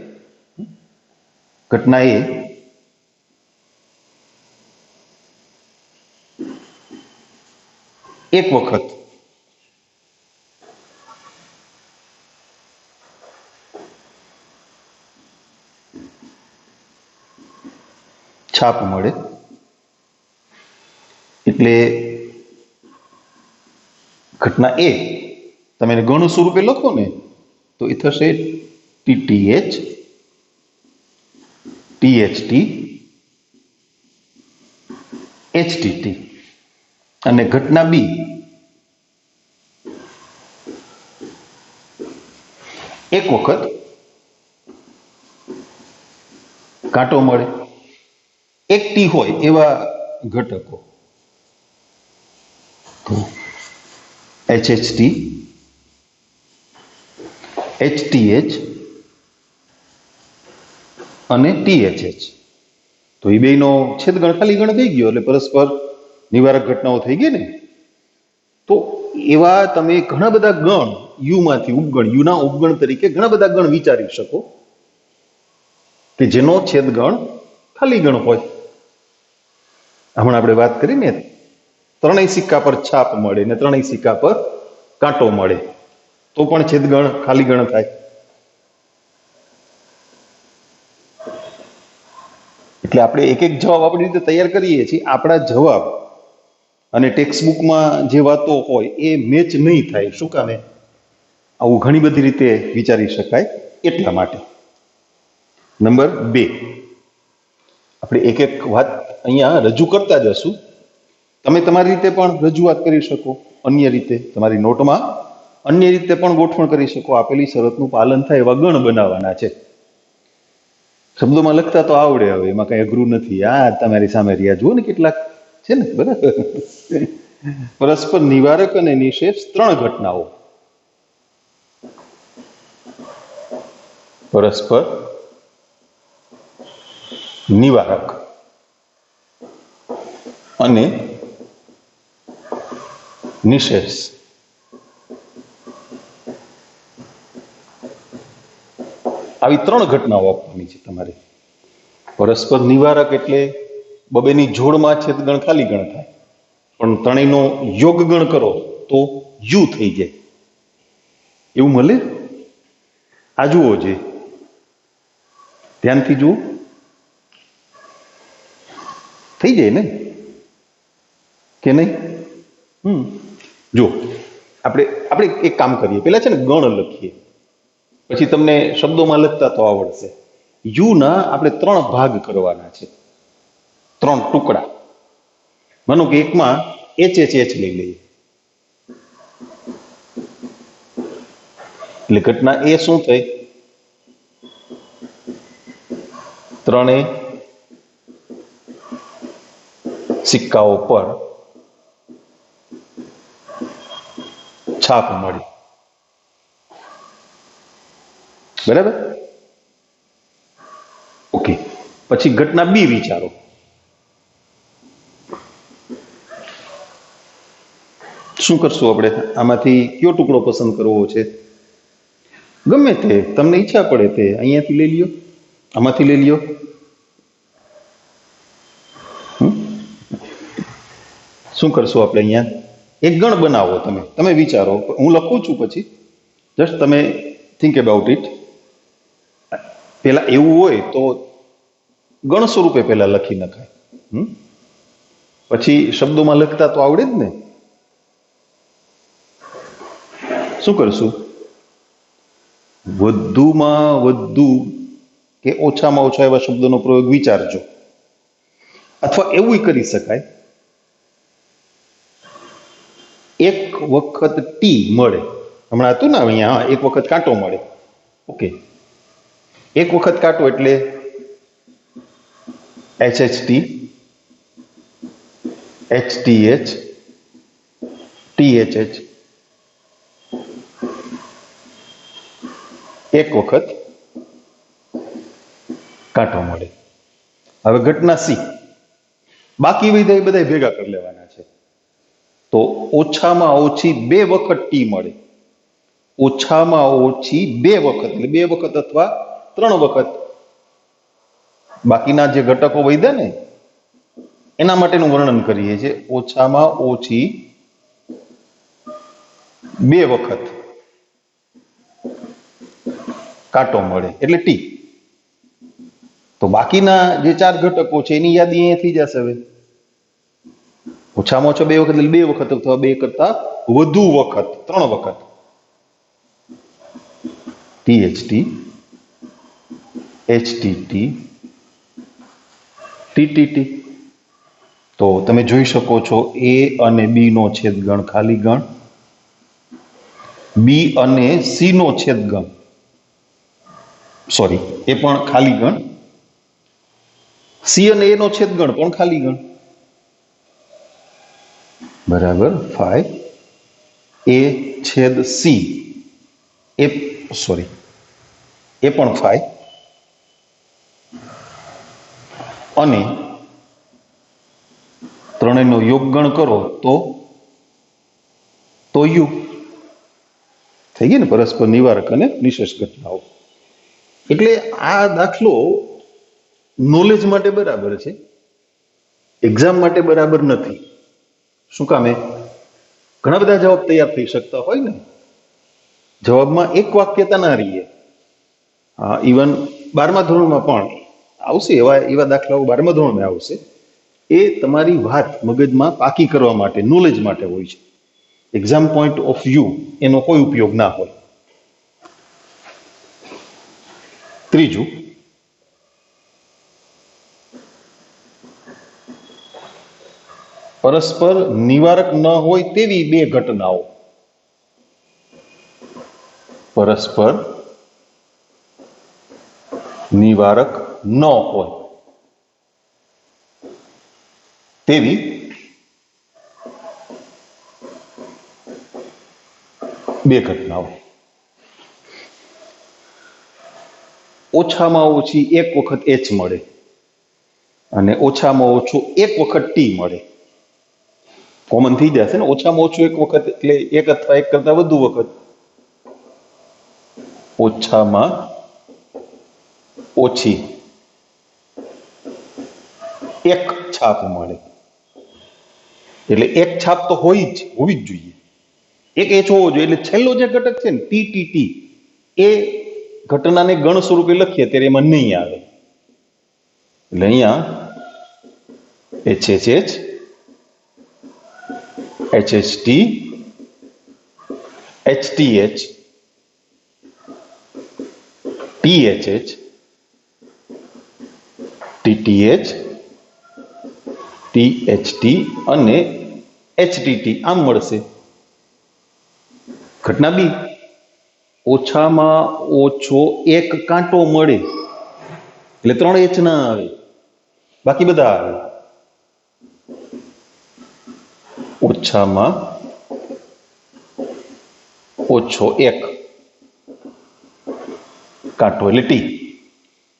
ઘટના એ એક વખત છાપ મળે, એટલે ઘટના એ તમે ગણ સ્વરૂપે લખો ને તો એ થશે ટીટીએચ, ટીએચટી, એચટીટી. અને ઘટના બી એક વખત કાંટો મળે, એક ટી હોય એવા ઘટકો, એચએચટી, એચટીએચ અને ટીએચએચ. તો એ બેનો છેદગણ ખાલી ગણ થઈ ગયો, એટલે પરસ્પર નિવારક ઘટનાઓ થઈ ગઈ ને. તો એવા તમે ઘણા બધા ગણ યુમાંથી ઉપગણ, યુના ઉપગણ તરીકે ઘણા બધા ગણ વિચારી શકો કે જેનો છેદગણ ખાલી ગણ હોય. હમણાં આપણે વાત કરીને ત્રણેય સિક્કા પર છાપ મળે ને ત્રણેય સિક્કા પર કાંટો મળે, તો પણ છેદગણ ખાલી ગણ થાય. એટલે આપણે એક એક જવાબ આપણી રીતે તૈયાર કરીએ છીએ. આપણા જવાબ અને ટેક્સ્ટ બુકમાં જે વાતો હોય એ મેચ નહીં થાય. શું કામે? આવું ઘણી બધી રીતે વિચારી શકાય એટલા માટે. નંબર 2, આપણે એક એક વાત અહીંયા રજૂ કરતા જશું. તમે તમારી રીતે પણ રજૂઆત કરી શકો, અન્ય રીતે તમારી નોટમાં અન્ય રીતે પણ ગોઠવણ કરી શકો. આપેલી શરતનું પાલન થાય એવા ગણ બનાવવાના છે. શબ્દોમાં લખતા તો આવડે, હવે એમાં કઈ અઘરું નથી. આ તમારી સામે રહ્યા જુઓ ને કેટલાક છે ને, બરાબર. પરસ્પર નિવારક અને નિષેધ 3 ઘટનાઓ. પરસ્પર નિવારક અને નિષેધ આવી 3 ઘટનાઓ આપવાની છે તમારે. પરસ્પર નિવારક એટલે બબેની જોડમાં છેદગણ ખાલી ગણ થાય, પણ ત્રણેયનો યોગ ગણ કરો તો યુ થઈ જાય. એવું મળે? આ જુઓ, જે ધ્યાનથી જુઓ, થઈ જાય ને કે નહીં? જો આપણે એક કામ કરીએ, પેલા છે ને ગણ લખીએ, પછી તમને શબ્દોમાં લખતા તો આવડશે. યુ ના આપણે 3 ભાગ કરવાના છે, 3 ટુકડા. માનો કે એકમાં એચ એચ એચ લઈ લઈએ, એટલે ઘટના એ શું થઈ? 3 સિક્કાઓ પર છાપ મળી, બરાબર? ઓકે. પછી ઘટના બી વિચારો. શું કરશું આપણે? આમાંથી કયો ટુકડો પસંદ કરવો છે? ગમે તે તમને ઈચ્છા પડે તે અહીંયાથી લઈ લ્યો, આમાંથી લઈ લ્યો. શું કરશું આપણે અહીંયા? એક ગણ બનાવો. તમે વિચારો, હું લખું છું પછી જસ્ટ તમે થિંક અબાઉટ ઇટ. પેલા એવું હોય તો ગણ સ્વરૂપે પેલા લખી નખાય, પછી શબ્દોમાં લખતા તો આવડે જ ને. શું કરશું? વધુમાં વધુ કે ઓછામાં ઓછા એવા શબ્દોનો પ્રયોગ વિચારજો. અથવા એવું કરી શકાય, એક વખત ટી મળે. હમણાં હતું ને અહીંયા, એક વખત કાંટો મળે. ઓકે, એક વખત કાંટો એટલે HHT, HTH, THH. એક વખત કાંટો મળે. હવે ઘટના સી, બાકી બધા ભેગા કરી લેવાના છે. તો ઓછામાં ઓછી 2 વખત ટી મળે. ઓછામાં ઓછી 2 વખત એટલે 2 વખત અથવા 3 વખત. બાકીના જે ઘટકો વધ્યા ને એના માટેનું વર્ણન કરીએ છીએ. ઓછામાં ઓછી 2 વખત કાંટો મળે એટલે ટી. તો બાકીના જે 4 ઘટકો છે એની યાદી અહીંયા થઈ જશે. હવે ઓછામાં ઓછા 2 વખત એટલે 2 વખત અથવા 2 કરતા વધુ વખત 3 વખત. THT, HTT, TTT. તો તમે જોઈ શકો છો A અને B નો છેદગણ ખાલી ગણ, B અને C નો છેદગણ સોરી એ પણ ખાલી ગણ, C અને A નો છેદગણ પણ ખાલી ગણ. બરાબર 5 A છેદ C એ સોરી એ પણ 5 અને ત્રણેયનો યોગગણ કરો તો યુ થઈ ગઈ ને. પરસ્પર નિવારક અને નિશેષ ઘટનાઓ. એટલે આ દાખલો નોલેજ માટે બરાબર છે, એક્ઝામ માટે બરાબર નથી. શું કામે? ઘણા બધા જવાબ તૈયાર થઈ શકતા હોય ને, જવાબમાં એક વાક્યતા ના રહીએ. ઇવન 12મા ધોરણમાં પણ આવશે એવા દાખલાઓ 12મા ધોરણમાં આવશે. એ તમારી વાત મગજમાં પાકી કરવા માટે, નોલેજ માટે હોય છે. એક્ઝામ પોઈન્ટ ઓફ વ્યૂ એનો કોઈ ઉપયોગ ના હોય. ત્રીજું, પરસ્પર નિવારક ન હોય તેવી 2 ઘટનાઓ. પરસ્પર નિવારક ન હોય તેવી 2 ઘટનાઓ. ઓછામાં ઓછી 1 વખત H મળે અને ઓછામાં ઓછું 1 વખત T મળે. કોમન થઈ જશે ને. ઓછામાં ઓછું 1 વખત એટલે 1 અથવા 1 કરતા વધુ વખત. ઓછામાં ઓછી 1 છાપ મળે એટલે 1 છાપ તો હોવી જ જોઈએ. 1 H હોવો જોઈએ. એટલે છેલ્લો જે ઘટક છે ને TTT એ ઘટનાને ગણ સ્વરૂપે લખીએ ત્યારે એમાં નહીં આવે. એટલે અહીંયા HHH, HHT, HTH, THH, TTH, THT અને HTT આમ મળશે. ઘટના બી, ઓછામાં ઓછો 1 કાંટો મળે એટલે 3 H ના આવે, બાકી બધા આવે. ઓછામાં ઓછો 1 કાંટો એટલે T.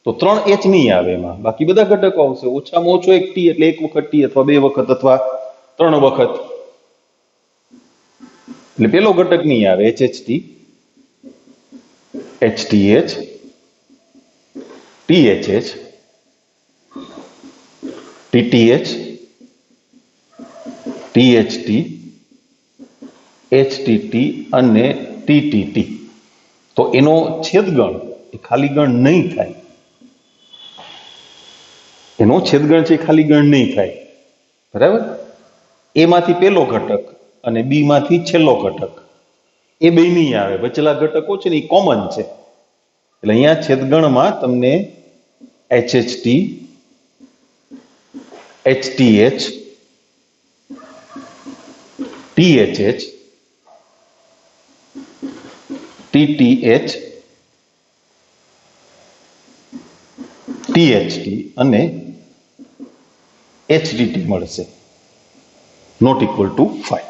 તો 3 H નહીં આવે એમાં, બાકી બધા ઘટકો આવશે. ઓછામાં ઓછો 1 T એટલે 1 વખત T અથવા 2 વખત અથવા 3 વખત. એટલે પેલો ઘટક નહીં આવે HHT, HTH, THH, TTH, THT, HTT અને TTT. તો એનો છેદગણ એ ખાલી ગણ નહીં થાય. એનો છેદગણ છે ખાલી ગણ નહીં થાય. બરાબર? એમાંથી પહેલો ઘટક અને બી માંથી છેલ્લો ઘટક એ બે નહીં આવે. વચેલા ઘટકો છે ને એ કોમન છે. એટલે અહીંયા છેદગણમાં તમને HHT, HTH, THH, TTH, THT અને HDT મળશે. Not equal to 5.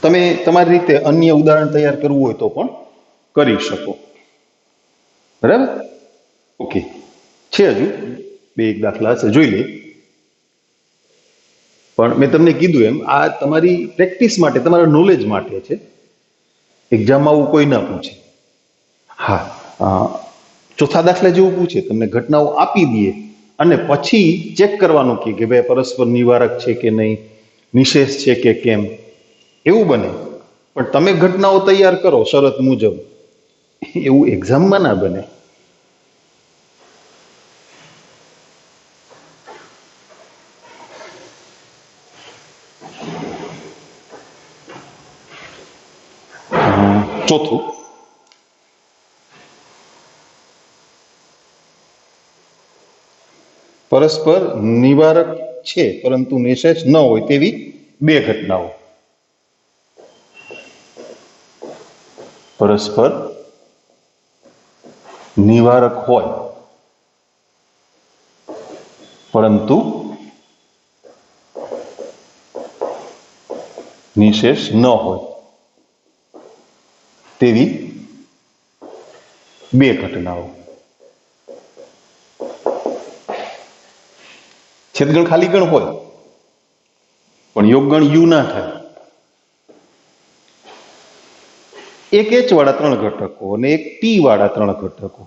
તમે તમારી રીતે અન્ય ઉદાહરણ તૈયાર કરવું હોય તો પણ કરી શકો. બરાબર? ઓકે, છે હજુ 2-1 દાખલા હશે, જોઈ લે. પણ મેં તમને કીધું એમ આ તમારી પ્રેક્ટિસ માટે, તમારા નોલેજ માટે છે. એક્ઝામમાં આવું કોઈ ના પૂછે. હા, ચોથા દાખલા જેવું પૂછે, તમને ઘટનાઓ આપી દે અને પછી ચેક કરવાનું કે ભાઈ પરસ્પર નિવારક છે કે નહીં, નિશેષ છે કે કેમ, એવું બને. પણ તમે ઘટનાઓ તૈયાર કરો શરત મુજબ, એવું એક્ઝામમાં ના બને. ચોથું, પરસ્પર નિવારક છે પરંતુ નિશેષ ન હોય તેવી બે ઘટનાઓ. પરસ્પર નિવારક હોય પરંતુ નિશેષ ન હોય તેવી બે ઘટનાઓ. છેદગણ ખાલી ગણ હોય પણ યોગગણ યુ ના થાય. એક H વાળા 3 ઘટકો અને એક T વાળા 3 ઘટકો,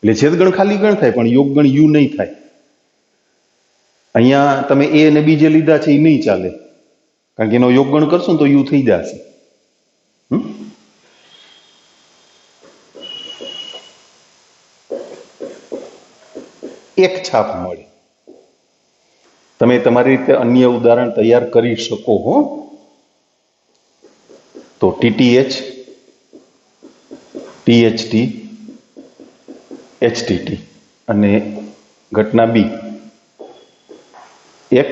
એટલે છેદગણ ખાલી ગણ થાય પણ યોગગણ યુ નહીં થાય. અહીંયા તમે A અને B જે લીધા છે એ નહીં ચાલે, કારણ કે એનો યોગગણ કરશો ને તો યુ થઈ જશે. એક છાપ મળે. તમે તમારી રીતે અન્ય ઉદાહરણ તૈયાર કરી શકો હો. તો TTH, THT, HTT અને ઘટના B, એક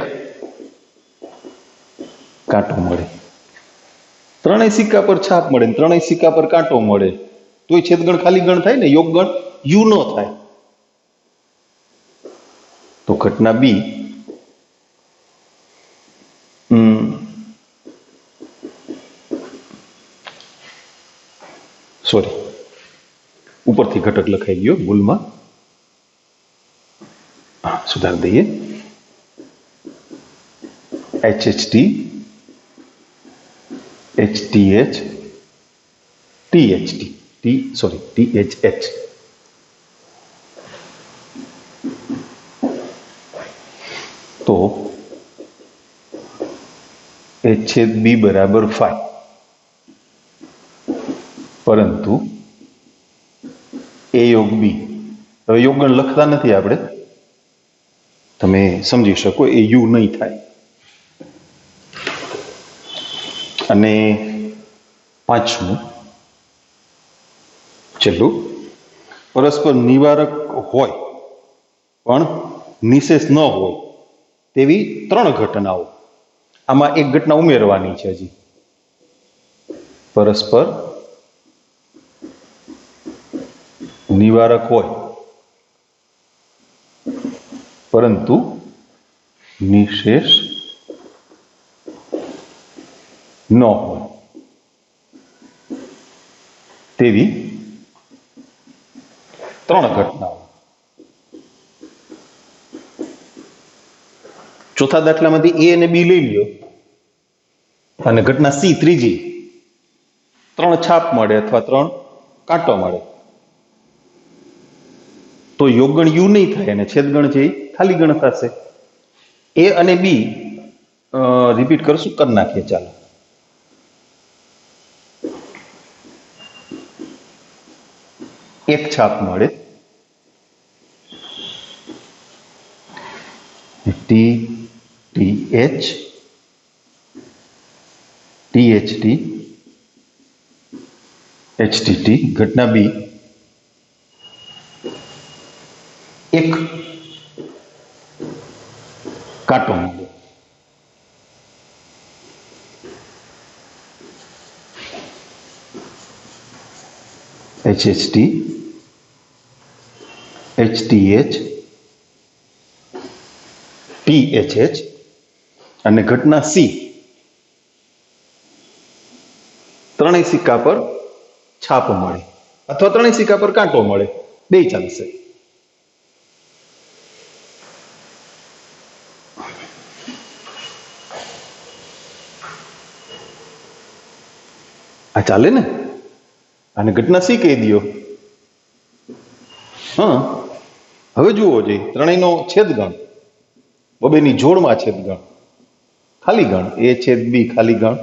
કાંટો મળે. ત્રણેય સિક્કા પર છાપ મળે, ત્રણેય સિક્કા પર કાંટો મળે, તોય છેદગણ ખાલી ગણ થાય ને, યોગગણ યુ ન થાય. તો ઘટના B સોરી, ઉપરથી ઘટક લખાઈ ગયો ભૂલમાં, સુધારી દઈએ. HHT, HTH, THH. તો H/B બરાબર 5, પરંતુ A યોગ B, હવે યોગગણ લખતા નથી આપણે, તમે સમજી શકો, એ યુ નહીં થાય. અને પાંચમું, છેલ્લું, પરસ્પર નિવારક હોય પણ નિશેષ ન હોય તેવી 3 ઘટનાઓ. આમાં એક ઘટના ઉમેરવાની છે હજી. પરસ્પર નિવારક હોય પરંતુ નિશેષ ન હોય તેવી 3 ઘટનાઓ. ચોથા દાખલામાંથી A અને B લઈ લ્યો અને ઘટના C ત્રીજી, 3 છાપ મળે અથવા 3 કાંટો મળે, તો યોગગણ યુ નહીં થાય અને છેદગણ છે ખાલી ગણ થશે. A અને B રિપીટ કરશું, કરી નાખીએ. ચાલો, એક છાપ મળે, TTH THT HTT. ઘટના બી, એક કાંટો મળે, HHT HTH THH. અને ઘટના સી, ત્રણેય સિક્કા પર છાપ મળે અથવા ત્રણેય સિક્કા પર કાંટો મળે, બે ચાલશે. આ ચાલે ને? અને ઘટના સી કહી દો. હા, હવે જુઓ જોઈએ, ત્રણેયનો છેદગણ, બબેની જોડમાં છેદગણ, ખાલી ગણ, A છેદ B ખાલી ગણ,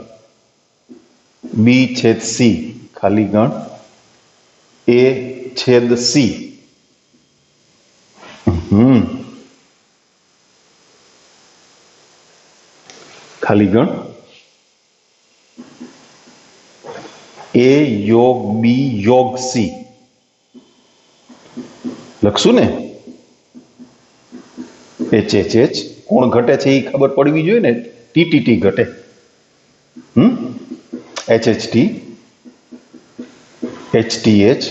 B છેદ C ખાલી ગણ, A છેદ C ખાલી ગણ, A યોગ B યોગ C લખશું ને. HHH કોણ ઘટે છે એ ખબર પડવી જોઈએ ને, TTT ઘટે, HHT HTH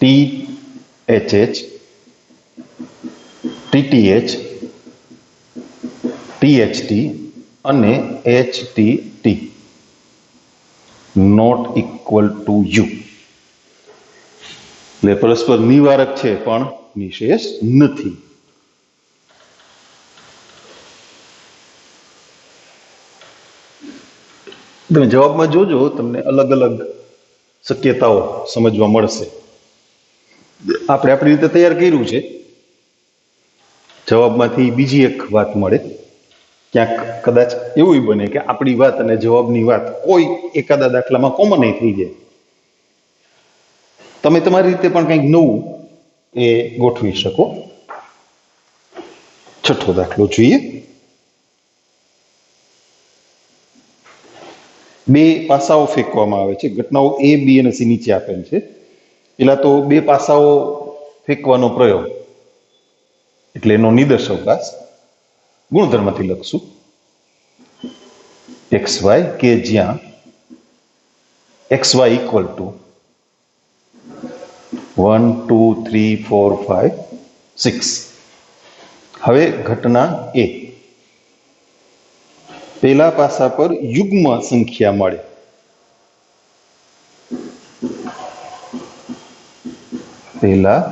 THH TTH THT અને HTT not equal to U. એટલે પરસ્પર નિવારક છે પણ નિશેષ નથી. તમે જવાબમાં જોજો, તમને અલગ અલગ શક્યતાઓ સમજવા મળશે. આપણે આપણી રીતે તૈયાર કર્યું છે, જવાબમાંથી બીજી એક વાત મળે. ક્યાંક કદાચ એવું બને કે આપણી વાત અને જવાબની વાત કોઈ એકાદા દાખલામાં કોમન થઈ જાય. તમે તમારી રીતે પણ કંઈક નવું એ ગોઠવી શકો. છઠ્ઠો દાખલો જોઈએ. બે પાસાઓ ફેંકવામાં આવે છે. ઘટનાઓ A, B અને C નીચે આપેલ છે. પેલા તો બે પાસાઓ ફેંકવાનો પ્રયોગ, એટલે એનો નિદર્શવકાશ ગુણધર્મથી લખશું. XY કે જ્યાં XY ઇક્વલ ટુ 1 2 3 4 5 6. હવે ઘટના A, પેલા પાસા પર યુગ્મ સંખ્યા મળે. પેલા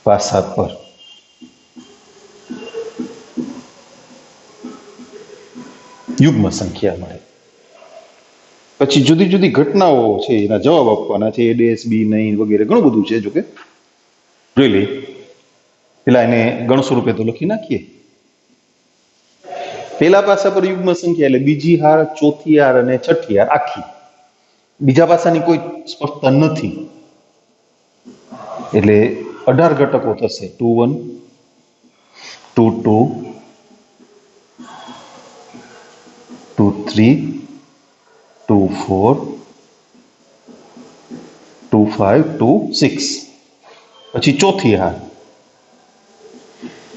પાસા પર યુગ્મ સંખ્યા મળે. પછી જુદી જુદી ઘટનાઓ છે, એના જવાબ આપવાના છે. A ડેશ B નહીં વગેરે ઘણું બધું છે. જોકે જોઈ લઈએ. પેલા એને ગણ સ્વરૂપે તો લખી નાખીએ. પેલા પાસા પર યુગ્મ સંખ્યા એટલે બીજી હાર, ચોથી હાર અને છઠ્ઠી હાર આખી. બીજા પાસાની કોઈ સ્પષ્ટતા નથી, એટલે 18 ઘટકો થશે. 2 1 2 2 2 3 2 4 2 5 2 6. પછી ચોથી હાર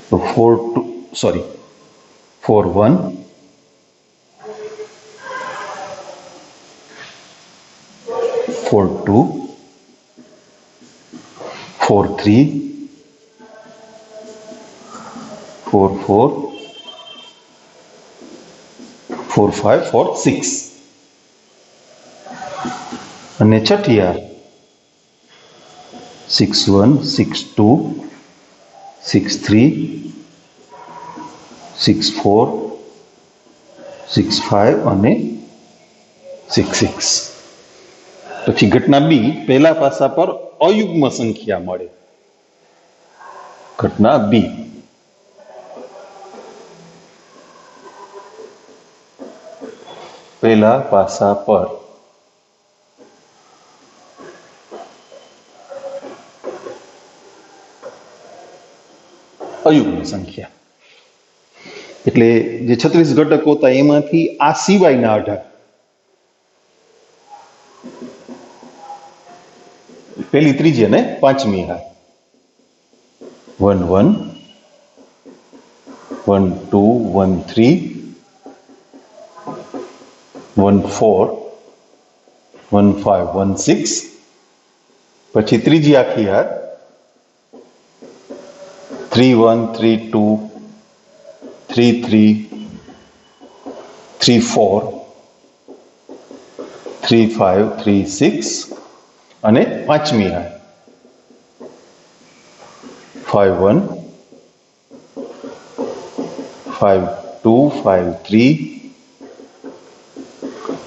તો 4 1 4 2 4 3 4 4 4 5 4 6. અને છઠ્ઠી હાર 6 1 6 2 6 3 6 4 6 5 અને 6 6. પછી ઘટના બી, પહેલા પાસા પર અયુગ્મ સંખ્યા મળે. ઘટના બી પહેલા પાસા પર અયુગ્મ સંખ્યા. એટલે જે 36 ઘટકો હતા એમાંથી આ સિવાયના 18, પેલી, ત્રીજી અને પાંચમી હા 1 1 1 2 1 3 1 4 1 5 1 6, પછી ત્રીજી આખી હાર 3 1 3 2 3 3 3 4 3 5 3 6 અને પાંચમી હાર 5 1 5 2 5 3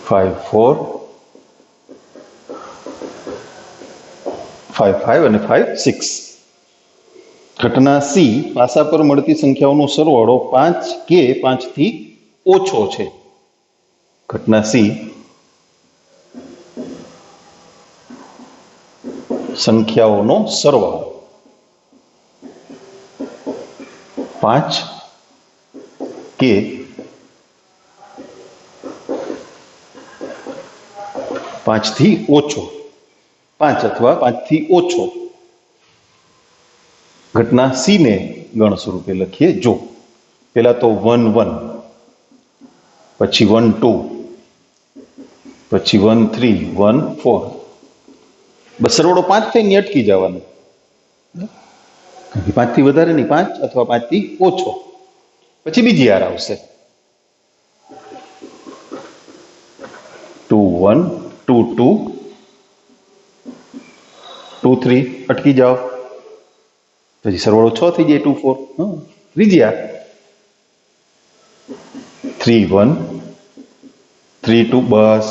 5 4 5 5 અને 5 6. ઘટના સી પાસા પર મળતી સંખ્યાઓનો સરવાળો 5 કે 5 થી ઓછો છે. ઘટના સી સંખ્યાઓનો સરવાળો 5 કે 5 થી ઓછો, 5 અથવા 5 થી ઓછો. ઘટના સી ને ગણ સ્વરૂપે લખીએ. જો પેલા તો 1 1, પછી 1 2, પછી 1 3 1 4. બસ સરવાળો 5 થઈને અટકી જવાનું. 5 થી વધારે નહીં, 5 અથવા 5 થી ઓછો. પછી બીજી હાર આવશે 2 1 2 2 2 3, અટકી જાઓ. પછી સરવાળો 6 થઈ જાય 2 4. ત્રીજી હાર 3 1 3 2, બસ.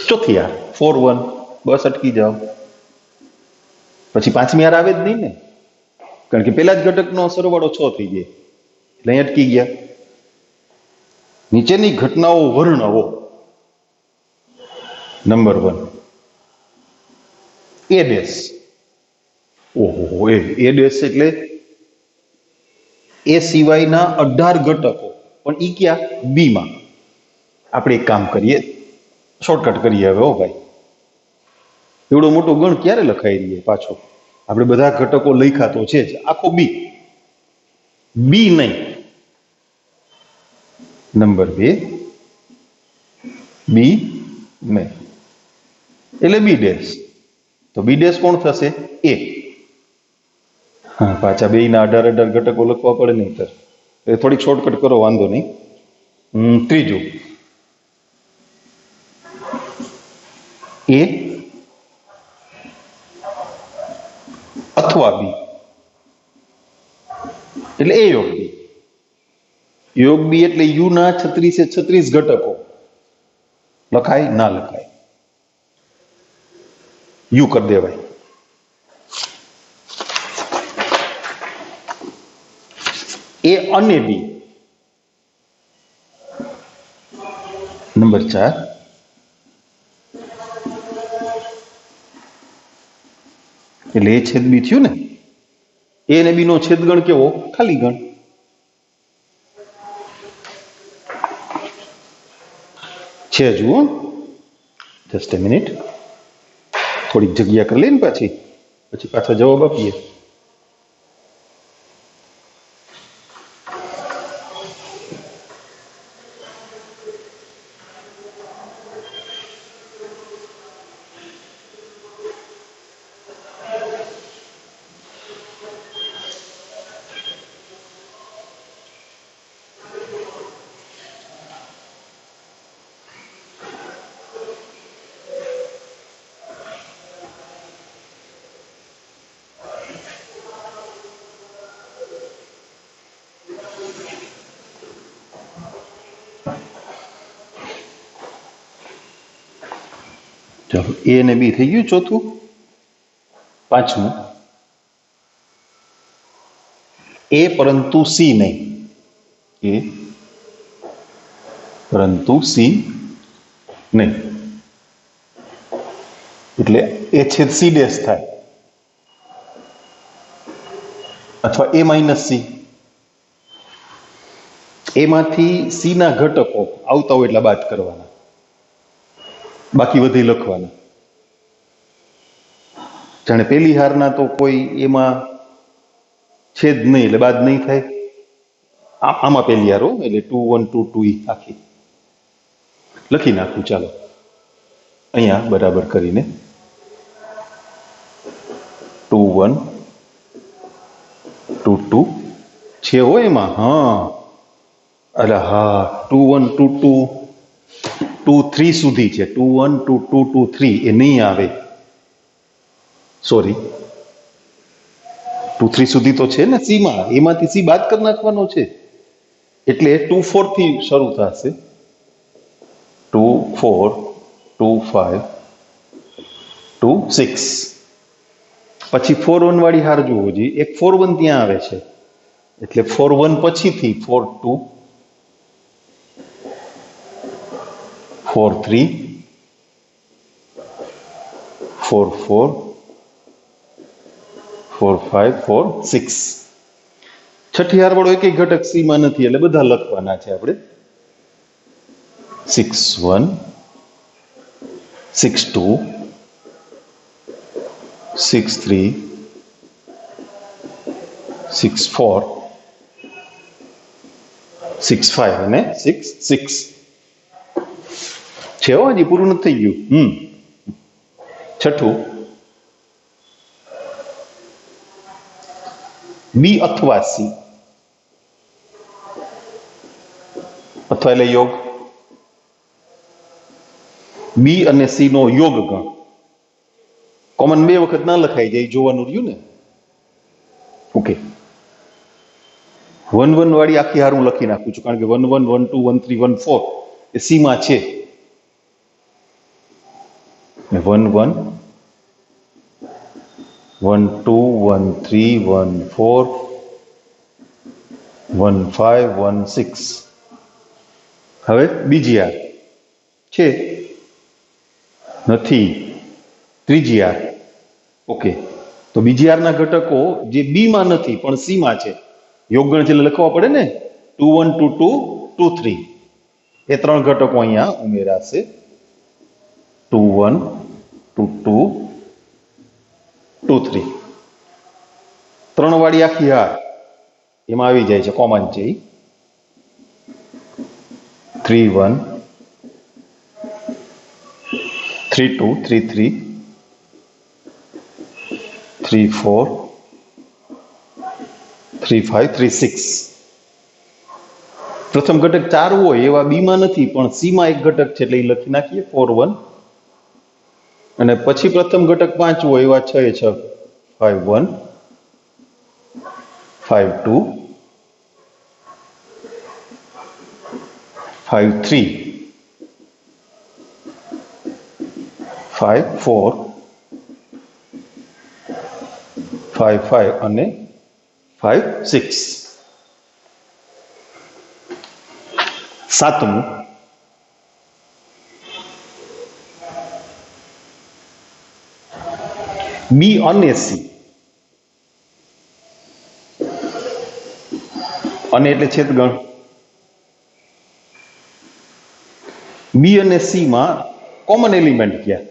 ચોથી હાર 4 1, બસ અટકી જાઓ. પછી પાંચમી હાર આવે જ નહીં ને, કારણ કે પેલા જ ઘટકનો સરવાળો 6 થઈ જાય એટલે અહીં અટકી ગયા. નીચેની ઘટનાઓ વર્ણવો. નંબર 1 એ ડેશ. ઓહો, એ ડેશ એટલે એ સિવાયના 18 ઘટકો, પણ ઈ ક્યાં? બી માં. આપણે એક કામ કરીએ, શોર્ટકટ કરીએ હવે. હો ભાઈ, એવડો મોટો ગણ ક્યારે લખાઈ રહીએ પાછો? આપણે બધા ઘટકો લખ્યા તો છે જ, આખો બી. બી નહીં. નંબર 2 બી નહીં એટલે બી ડેશ. તો બી ડેશ કોણ થશે? એ. હા, પાછા બેયના 18 ઘટકો લખવા પડે નહીં સર, એ થોડીક શોર્ટકટ કરો, વાંધો નહીં. ત્રીજું એ અથવા બી એટલે એ યોગ બી. યોગ બી એટલે યુ ના 36 36 ઘટકો. લખાય ના લખાય? યુ કરી દેવાય. એ અને બી. નંબર 4 એટલે એ છેદ બી થયું ને. એ અને બી નો છેદગણ કેવો? ખાલી ગણ. છે જુઓ, જસ્ટ એ મિનિટ, થોડીક જગ્યા કરી લઈને પછી પાછા જવાબ આપીએ. ચાલો, એ અને બી થઈ ગયું. ચોથું, પાંચમું એ પરંતુ સી નહીં. એ પરંતુ સી નહીં. એટલે એ છેદ સી ડેશ થાય અથવા એ માઇનસ સી. એમાંથી સી ના ઘટકો આવતા હોય એટલા બાદ કરવાના, બાકી બધી લખવાના. જાણે પેલી હારના તો કોઈ એમાં છેદ નહીં એટલે બાદ નહીં થાય. આમાં પેલી હારો એટલે 2 1 2 2 આખી લખી નાખું. ચાલો અહીંયા બરાબર કરીને 2 1 2 2 છે હોય એમાં. હા અરે હા 2 1 2 2 2 3 સુધી છે. 2 1 2 2 2 3 એ નહીં આવે, સોરી. 2 3 સુધી તો છે ને સીમાં, એમાંથી સી બાદ કરી નાખવાનો છે. એટલે 2 4 થી શરૂ થશે. 2 4 2 5 2 6. પછી 4 1 વાળી હાર જુઓ જી, એક 4 1 ત્યાં આવે છે એટલે 4 1 પછીથી 4 2 4 3 4 4 4 5 4 6. છઠ્ઠી હાર વાળો એક ઘટક સી માં નથી એટલે બધા લખવાના છે આપણે. 6 1 6 2 6 3 6 4 6 5 અને 6 6 છે. હજી પૂરું નથી થઈ ગયું. છઠ્ઠું બી અથવા સી, અથવા એટલે યોગ. બી અને સી નો યોગ ગણ. કોમન બે વખત ના લખાઈ જાય, જોવાનું રહ્યું ને. ઓકે, 1 1 વાળી આખી હાર હું લખી નાખું છું, કારણ કે 1 1 1 2 1 3 1 4 એ સી માં છે. 1 1 1 2 1 3 1 4 1 5 1 6. હવે બીજી હાર છે નથી, ત્રીજી હાર. ઓકે, તો બીજી હારના ઘટકો જે બી માં નથી પણ સી માં છે, યોગગણ છે એટલે લખવા પડે ને. 2 1 2 2 2 3 એ ત્રણ ઘટકો અહીંયા ઉમેરાશે. 2 1 2 2 2 3. 3 વાળી આખી હાર એમાં આવી જાય છે, કોમન છે. 3 1 3 2 3 3 3 4 3 5 3 6. પ્રથમ ઘટક 4 હોય એવા બી માં નથી પણ સી માં એક ઘટક છે એટલે એ લખી નાખીએ 4 1. અને પછી પ્રથમ ઘટક 5 હોય એવા 6 6 5 1 5 2 5 3 5 4 5 5 અને 5 6. સાતમું બી અને સી. અને એટલે છેદગણ. બી અને સી માં કોમન એલિમેન્ટ ક્યાં?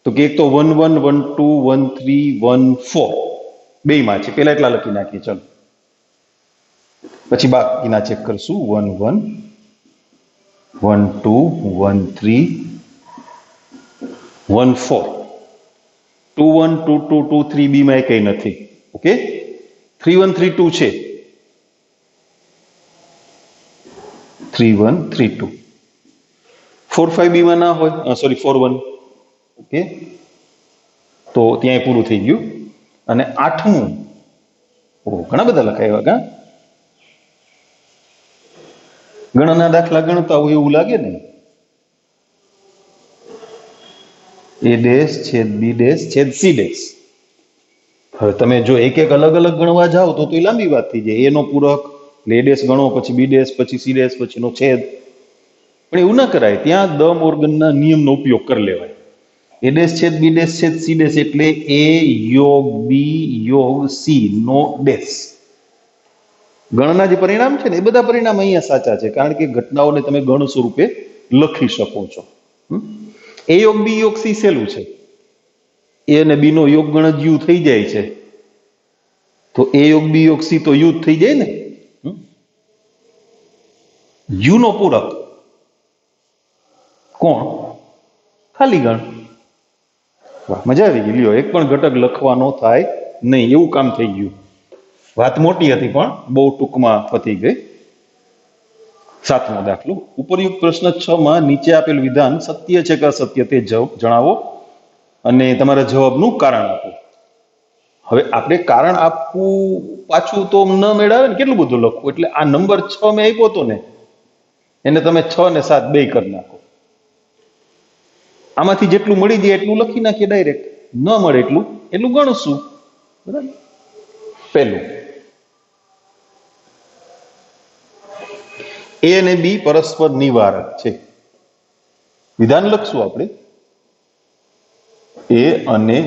તો કે એક તો 1 1 1 2 1 3 1 4 બે માં છે, પેલા એટલા લખી નાખીએ. ચલો પછી બાકીના ચેક કરશું. 1 1 1 2 1 3 1 4 2 1 2 2 2 3 બી માં કઈ નથી. ઓકે, 3 1 3 2 છે. 3 1 3 2 4 5 બી માં ના હોય, સોરી 4 1. ઓકે, તો ત્યાં પૂરું થઈ ગયું. અને આઠમું, ઘણા બધા લખાયા કા. ગણના દાખલા ગણતા હોય એવું લાગે ને. એ ડેશ છેદ બી ડેશ છેદ સી ડેશ. હવે તમે જો એક એક અલગ અલગ ગણવા જાઓ તો એ લાંબી વાત થઈ જાય. એ નો પૂરક એટલે એ ડેશ ગણો, પછી બી ડેશ, પછી સી ડેશ, પછીનો છેદ. પણ એવું ના કરાય, ત્યાં દ મોર્ગનના નિયમનો ઉપયોગ કરી લેવાય. એ ડેશ છેદ બી ડેશ છેદ સી ડેશ એટલે એ યોગ બી યોગ સી નો ડેશ. ગણના જે પરિણામ છે ને એ બધા પરિણામ અહીંયા સાચા છે, કારણ કે ઘટનાઓને તમે ગણ સ્વરૂપે લખી શકો છો. એ યોગ બી યોગ સી સહેલું છે. એ અને બી નો યોગ ગણ જ યુ થઈ જાય છે, તો એ યોગ બી યોગ સી તો યુ જ થઈ જાય ને. યુ નો પૂરક કોણ? ખાલી ગણ. વાહ, મજા આવી ગઈ. લ્યો, એક પણ ઘટક લખવાનો થાય નહીં એવું કામ થઈ ગયું. વાત મોટી હતી પણ બહુ ટૂંકમાં પતી ગઈ. 7મો દાખલો. ઉપરયુક્ત પ્રશ્ન 6 માં નીચે આપેલ વિધાન સત્ય છે કે અસત્ય તે જણાવો અને તમારા જવાબનું કારણ આપો. હવે આપણે કારણ આપવું પાછું તો ન મેળવે ને, કેટલું બધું લખવું. એટલે આ નંબર 6 મેં આપ્યો હતો ને, એને તમે 6 ને 7 બે કરી નાખો. આમાંથી જેટલું મળી જાય એટલું લખી નાખીએ ડાયરેક્ટ. ન મળે એટલું ગણશું. બરાબર. પહેલું, એ અને બી પરસ્પર નિવારક છે. વિધાન લખશું આપણે. એ અને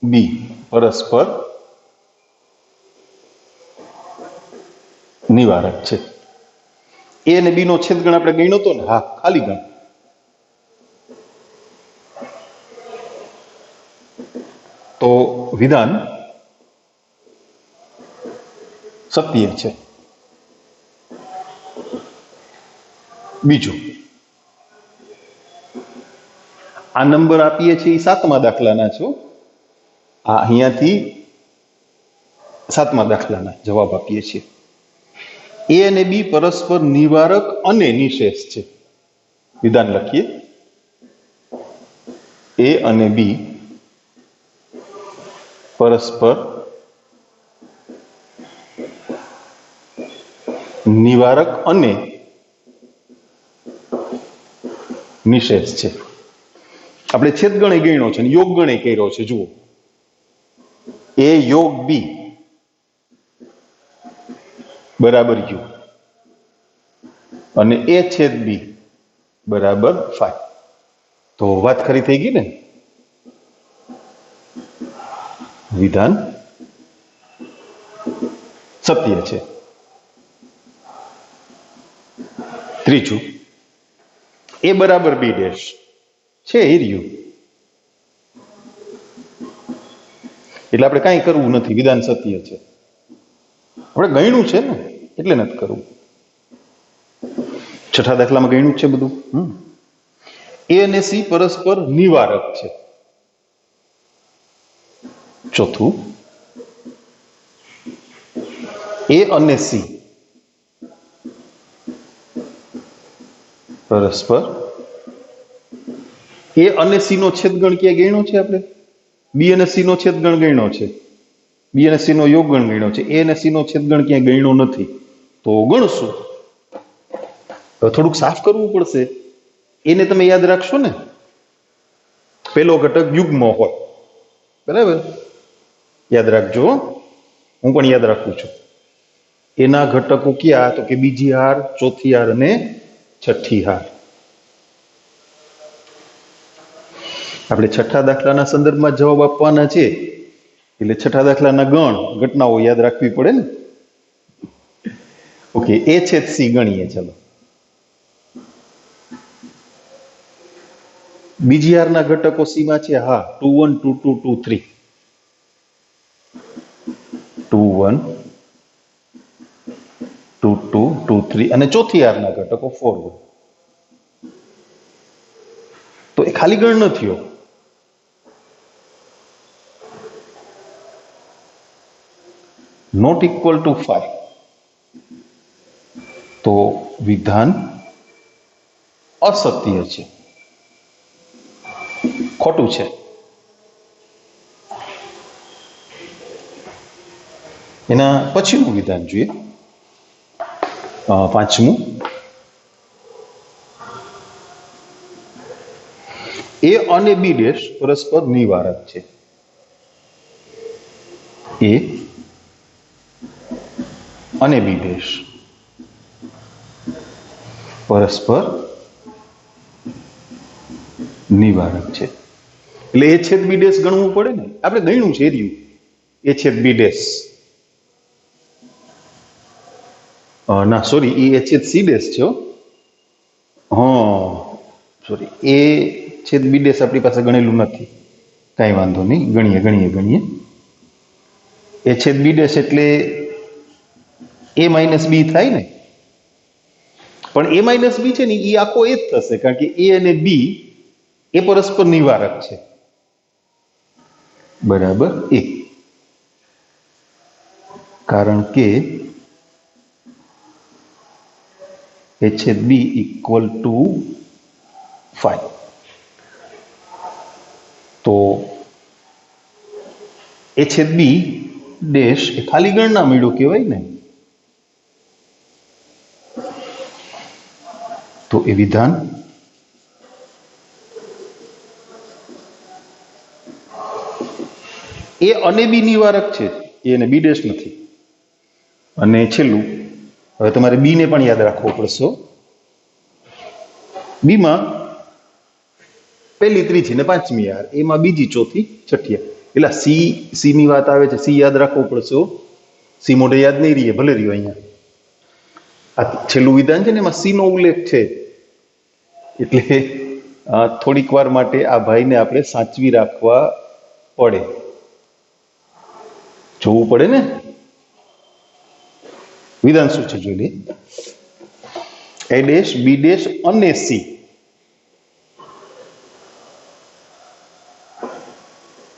બી પરસ્પર નિવારક છે. એ અને બી નો છેદગણ આપણે ગણ્યો હતો ને? હા, ખાલી ગણ. તો વિધાન સત્ય છે. બીજું, આ નંબર આપીએ છીએ 7મા દાખલાના છો. આ અહીંયાથી 7મા દાખલાના જવાબ આપીએ છીએ. એ અને બી પરસ્પર નિવારક અને નિશેષ છે. વિધાન લખીએ. એ અને બી પરસ્પર નિવારક અને નિશેષ છે. આપણે છેદગણે ગણ્યો છે અને યોગ ગણે કર્યો છે. જુઓ, એ યોગ બી બરાબર યુ અને એ છેદ બી બરાબર 5. તો વાત ખરી થઈ ગઈ ને. વિધાન સત્ય છે. ત્રીજું, એ બરાબર બી ડેશ છે એ રહ્યું, એટલે આપણે કાંઈ કરવું નથી. વિધાન સત્ય છે. આપણે ગણ્યું છે ને એટલે નથી કરવું. 6થા દાખલામાં ગણ્યું છે બધું. એ અને સી પરસ્પર નિવારક છે. ચોથું, એ અને સી પરસ્પર, એ અને સી નો છેદગણ ક્યાં ગણ્યો છે આપણે? બી અને સી નો છેદગણ ગણ્યો છે. બી અને સી નો યોગગણ ગણ્યો છે. એ અને સી નો છેદગણ ક્યાંય ગણ્યો નથી, તો ગણશું. થોડુંક સાફ કરવું પડશે. એને તમે યાદ રાખશો ને, પેલો ઘટક યુગ્મ હોય. બરાબર, યાદ રાખજો. હું પણ યાદ રાખું છું. એના ઘટકો ક્યાં? તો કે બીજી હાર, ચોથી હાર અને છઠ્ઠી હાર. આપણે 6થા દાખલાના સંદર્ભમાં જવાબ આપવાના છે, એટલે 6થા દાખલાના ગણ ઘટનાઓ યાદ રાખવી પડે ને. ઓકે, એ છેદ સી ગણીએ. ચલો, બીજી હારના ઘટકો સી માં છે. હા, 2 1 2 2 2 3, 2 1 2 2 2 3 અને ચોથી હારના ઘટકો 4 1. તો એ ખાલી ગણ ન થયો. Not equal to 5. તો વિધાન અસત્ય છે, ખોટું છે. એના પછીનું વિધાન જોઈએ. 5મું, એ અને બી ડેશ પરસ્પર નિવારક છે. એ અને બી ડેશ પરસ્પર નિવારક છે એટલે એ છેદ બી ડેશ ગણવું પડે ને. આપણે ગણ્યું છે રહ્યું એ છેદ બી ડેશ. ના સોરી, એ છેદ સી ડેશ છે. હા સોરી, એ છેદ બી ડેશ આપણી પાસે ગણેલું નથી. કાંઈ વાંધો નહીં, ગણીએ. એ છેદ બી ડેશ એટલે એ માઇનસ બી થાય ને. પણ એ માઇનસ બી છે ને એ આખો એ જ થશે, કારણ કે એ અને બી એ પરસ્પર નિવારક છે. બરાબર એ, કારણ કે એ છેદ બી ઇક્વલ ટુ 5. તો એ છેદ બી ડેશ એ ખાલી ગણના મળ્યું કહેવાય ને. તો એ વિધાન એ અને બી નિવારક છે, એ અને બી ડેશ નથી. અને છેલ્લું, હવે તમારે બી ને પણ યાદ રાખવો પડશે. બીમાં પહેલી, ત્રીજી ને પાંચમી હાર, એમાં બીજી, ચોથી, છઠ્ઠી. એટલે સી ની વાત આવે છે, સી યાદ રાખવું પડશે. સી મોઢે યાદ નહીં રહીએ, ભલે રહ્યો અહીંયા. આ છેલ્લું વિધાન છે ને એમાં સી નો ઉલ્લેખ છે, એટલે થોડીક વાર માટે આ ભાઈને આપણે સાચવી રાખવા પડે, જોવું પડે ને. વિધાન શું છે જોઈ લે. એ ડેશ બી ડેશ અને સી.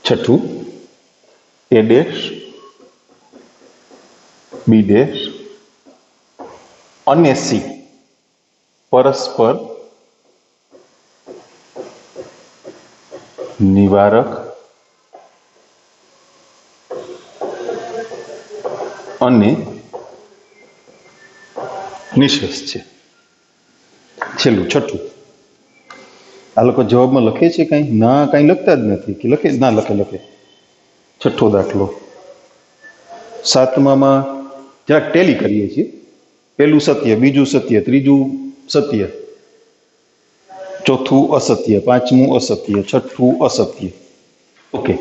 છઠ્ઠું, એ ડેશ બી ડેશ અને સી પરસ્પર નિવારક અને નિશેષ છે. છેલ્લું, છઠ્ઠું. આ લોકો જવાબમાં લખે છે કાંઈ? ના, કાંઈ લખતા જ નથી. કે લખે? ના લખે. છઠ્ઠો દાખલો 7મામાં જરાક ટેલી કરીએ છીએ. પહેલું સત્ય, બીજું સત્ય, ત્રીજું સત્ય, ચોથું અસત્ય, પાંચમું અસત્ય, છઠ્ઠું અસત્ય. ઓકે.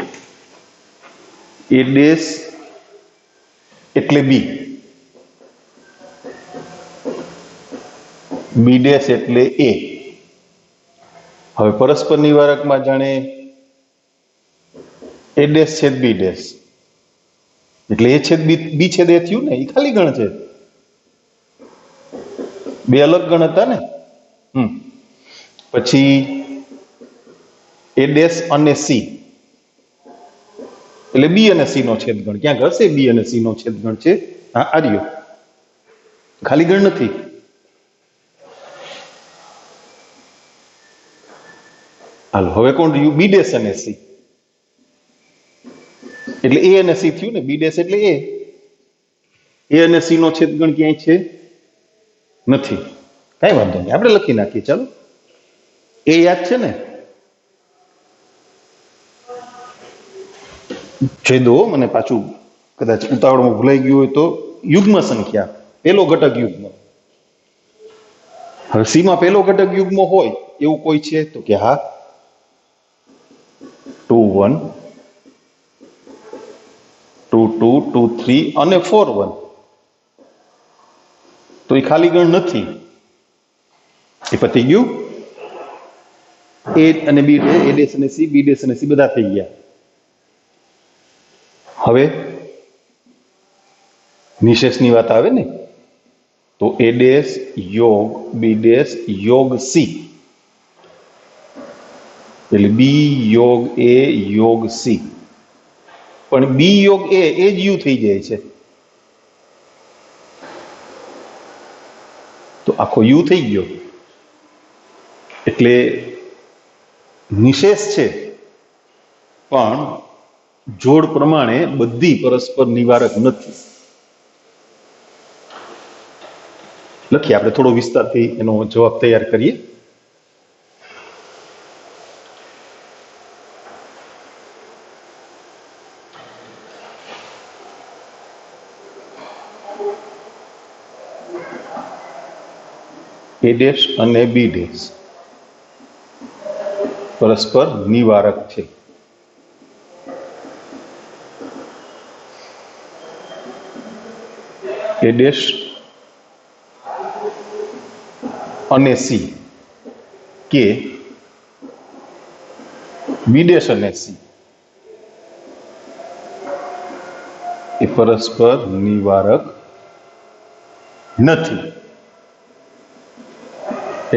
એ ડેશ એટલે બી, બી ડેશ એટલે એ. હવે પરસ્પર નિવારકમાં જાણે એ ડેશ છેદ બી ડેશ એટલે એ છેદ બી છેદ એ થયું ને, એ ખાલી ગણ છે. બે અલગ ગણ હતા ને. પછી એ ડેશ અને સી એટલે બી અને સી નો છેદગણ. ક્યાંક હશે બી અને સી નો છેદગણ છે. હા, આર્યો ખાલી ગણ નથી. હાલો, હવે કોણ રહ્યું? બી ડેશ અને સી એટલે એ અને સી થયું ને. બી ડેશ એટલે એ અને સી નો છેદગણ ક્યાંય છે નથી. કાંઈ વાંધો નહીં, આપણે લખી નાખીએ. ચાલો, એ યાદ છે ને? જોઈ દો, મને પાછું કદાચ ઉતાવળમાં ભૂલાઈ ગયું હોય તો. યુગ્મ સંખ્યા, પેલો ઘટક યુગ્મ. હવે સીમાં પેલો ઘટક યુગ્મ હોય એવું કોઈ છે તો કે હા, 2 1 2 2 2 3 અને 4 1. તો એ ખાલી ગણ નથી. એ પતી ગયું. એ અને બી, એ ડેશ અને સી, બી ડેશ અને સી બધા થઈ ગયા. હવે નિશેષની વાત આવે ને, તો એ ડેશ યોગ બી ડેશ યોગ સી એટલે બી યોગ એ યોગ સી. પણ બી યોગ એ જ યુ થઈ જાય છે. તો આખો યુ થઈ ગયો. એટલે નિશેષ છે, પણ જોડ પ્રમાણે બધી પરસ્પર નિવારક નથી. લખીએ આપણે, થોડો વિસ્તારથી એનો જવાબ તૈયાર કરીએ. એ ડેશ અને બી ડેશ પરસ્પર નિવારક છે. એ ડેશ અને સી કે બી ડેશ અને સી એ પરસ્પર નિવારક નથી.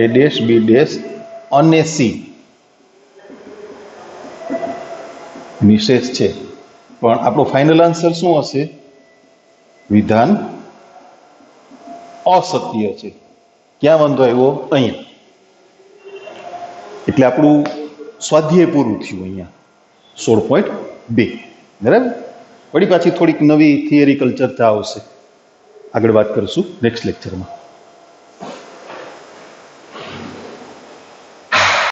એ ડેશ બી ડેશ અને સી નિશેષ છે, પણ આપણો ફાઇનલ આન્સર શું હશે? વિધાન અસત્ય છે. ક્યાં વાંધો આવ્યો? અહીંયા. એટલે આપણું સ્વાધ્યાય પૂરું થયું અહીંયા 16.2. બરાબર. વળી પાછી થોડીક નવી થિયરિકલ ચર્ચા આવશે, આગળ વાત કરીશું નેક્સ્ટ લેક્ચરમાં.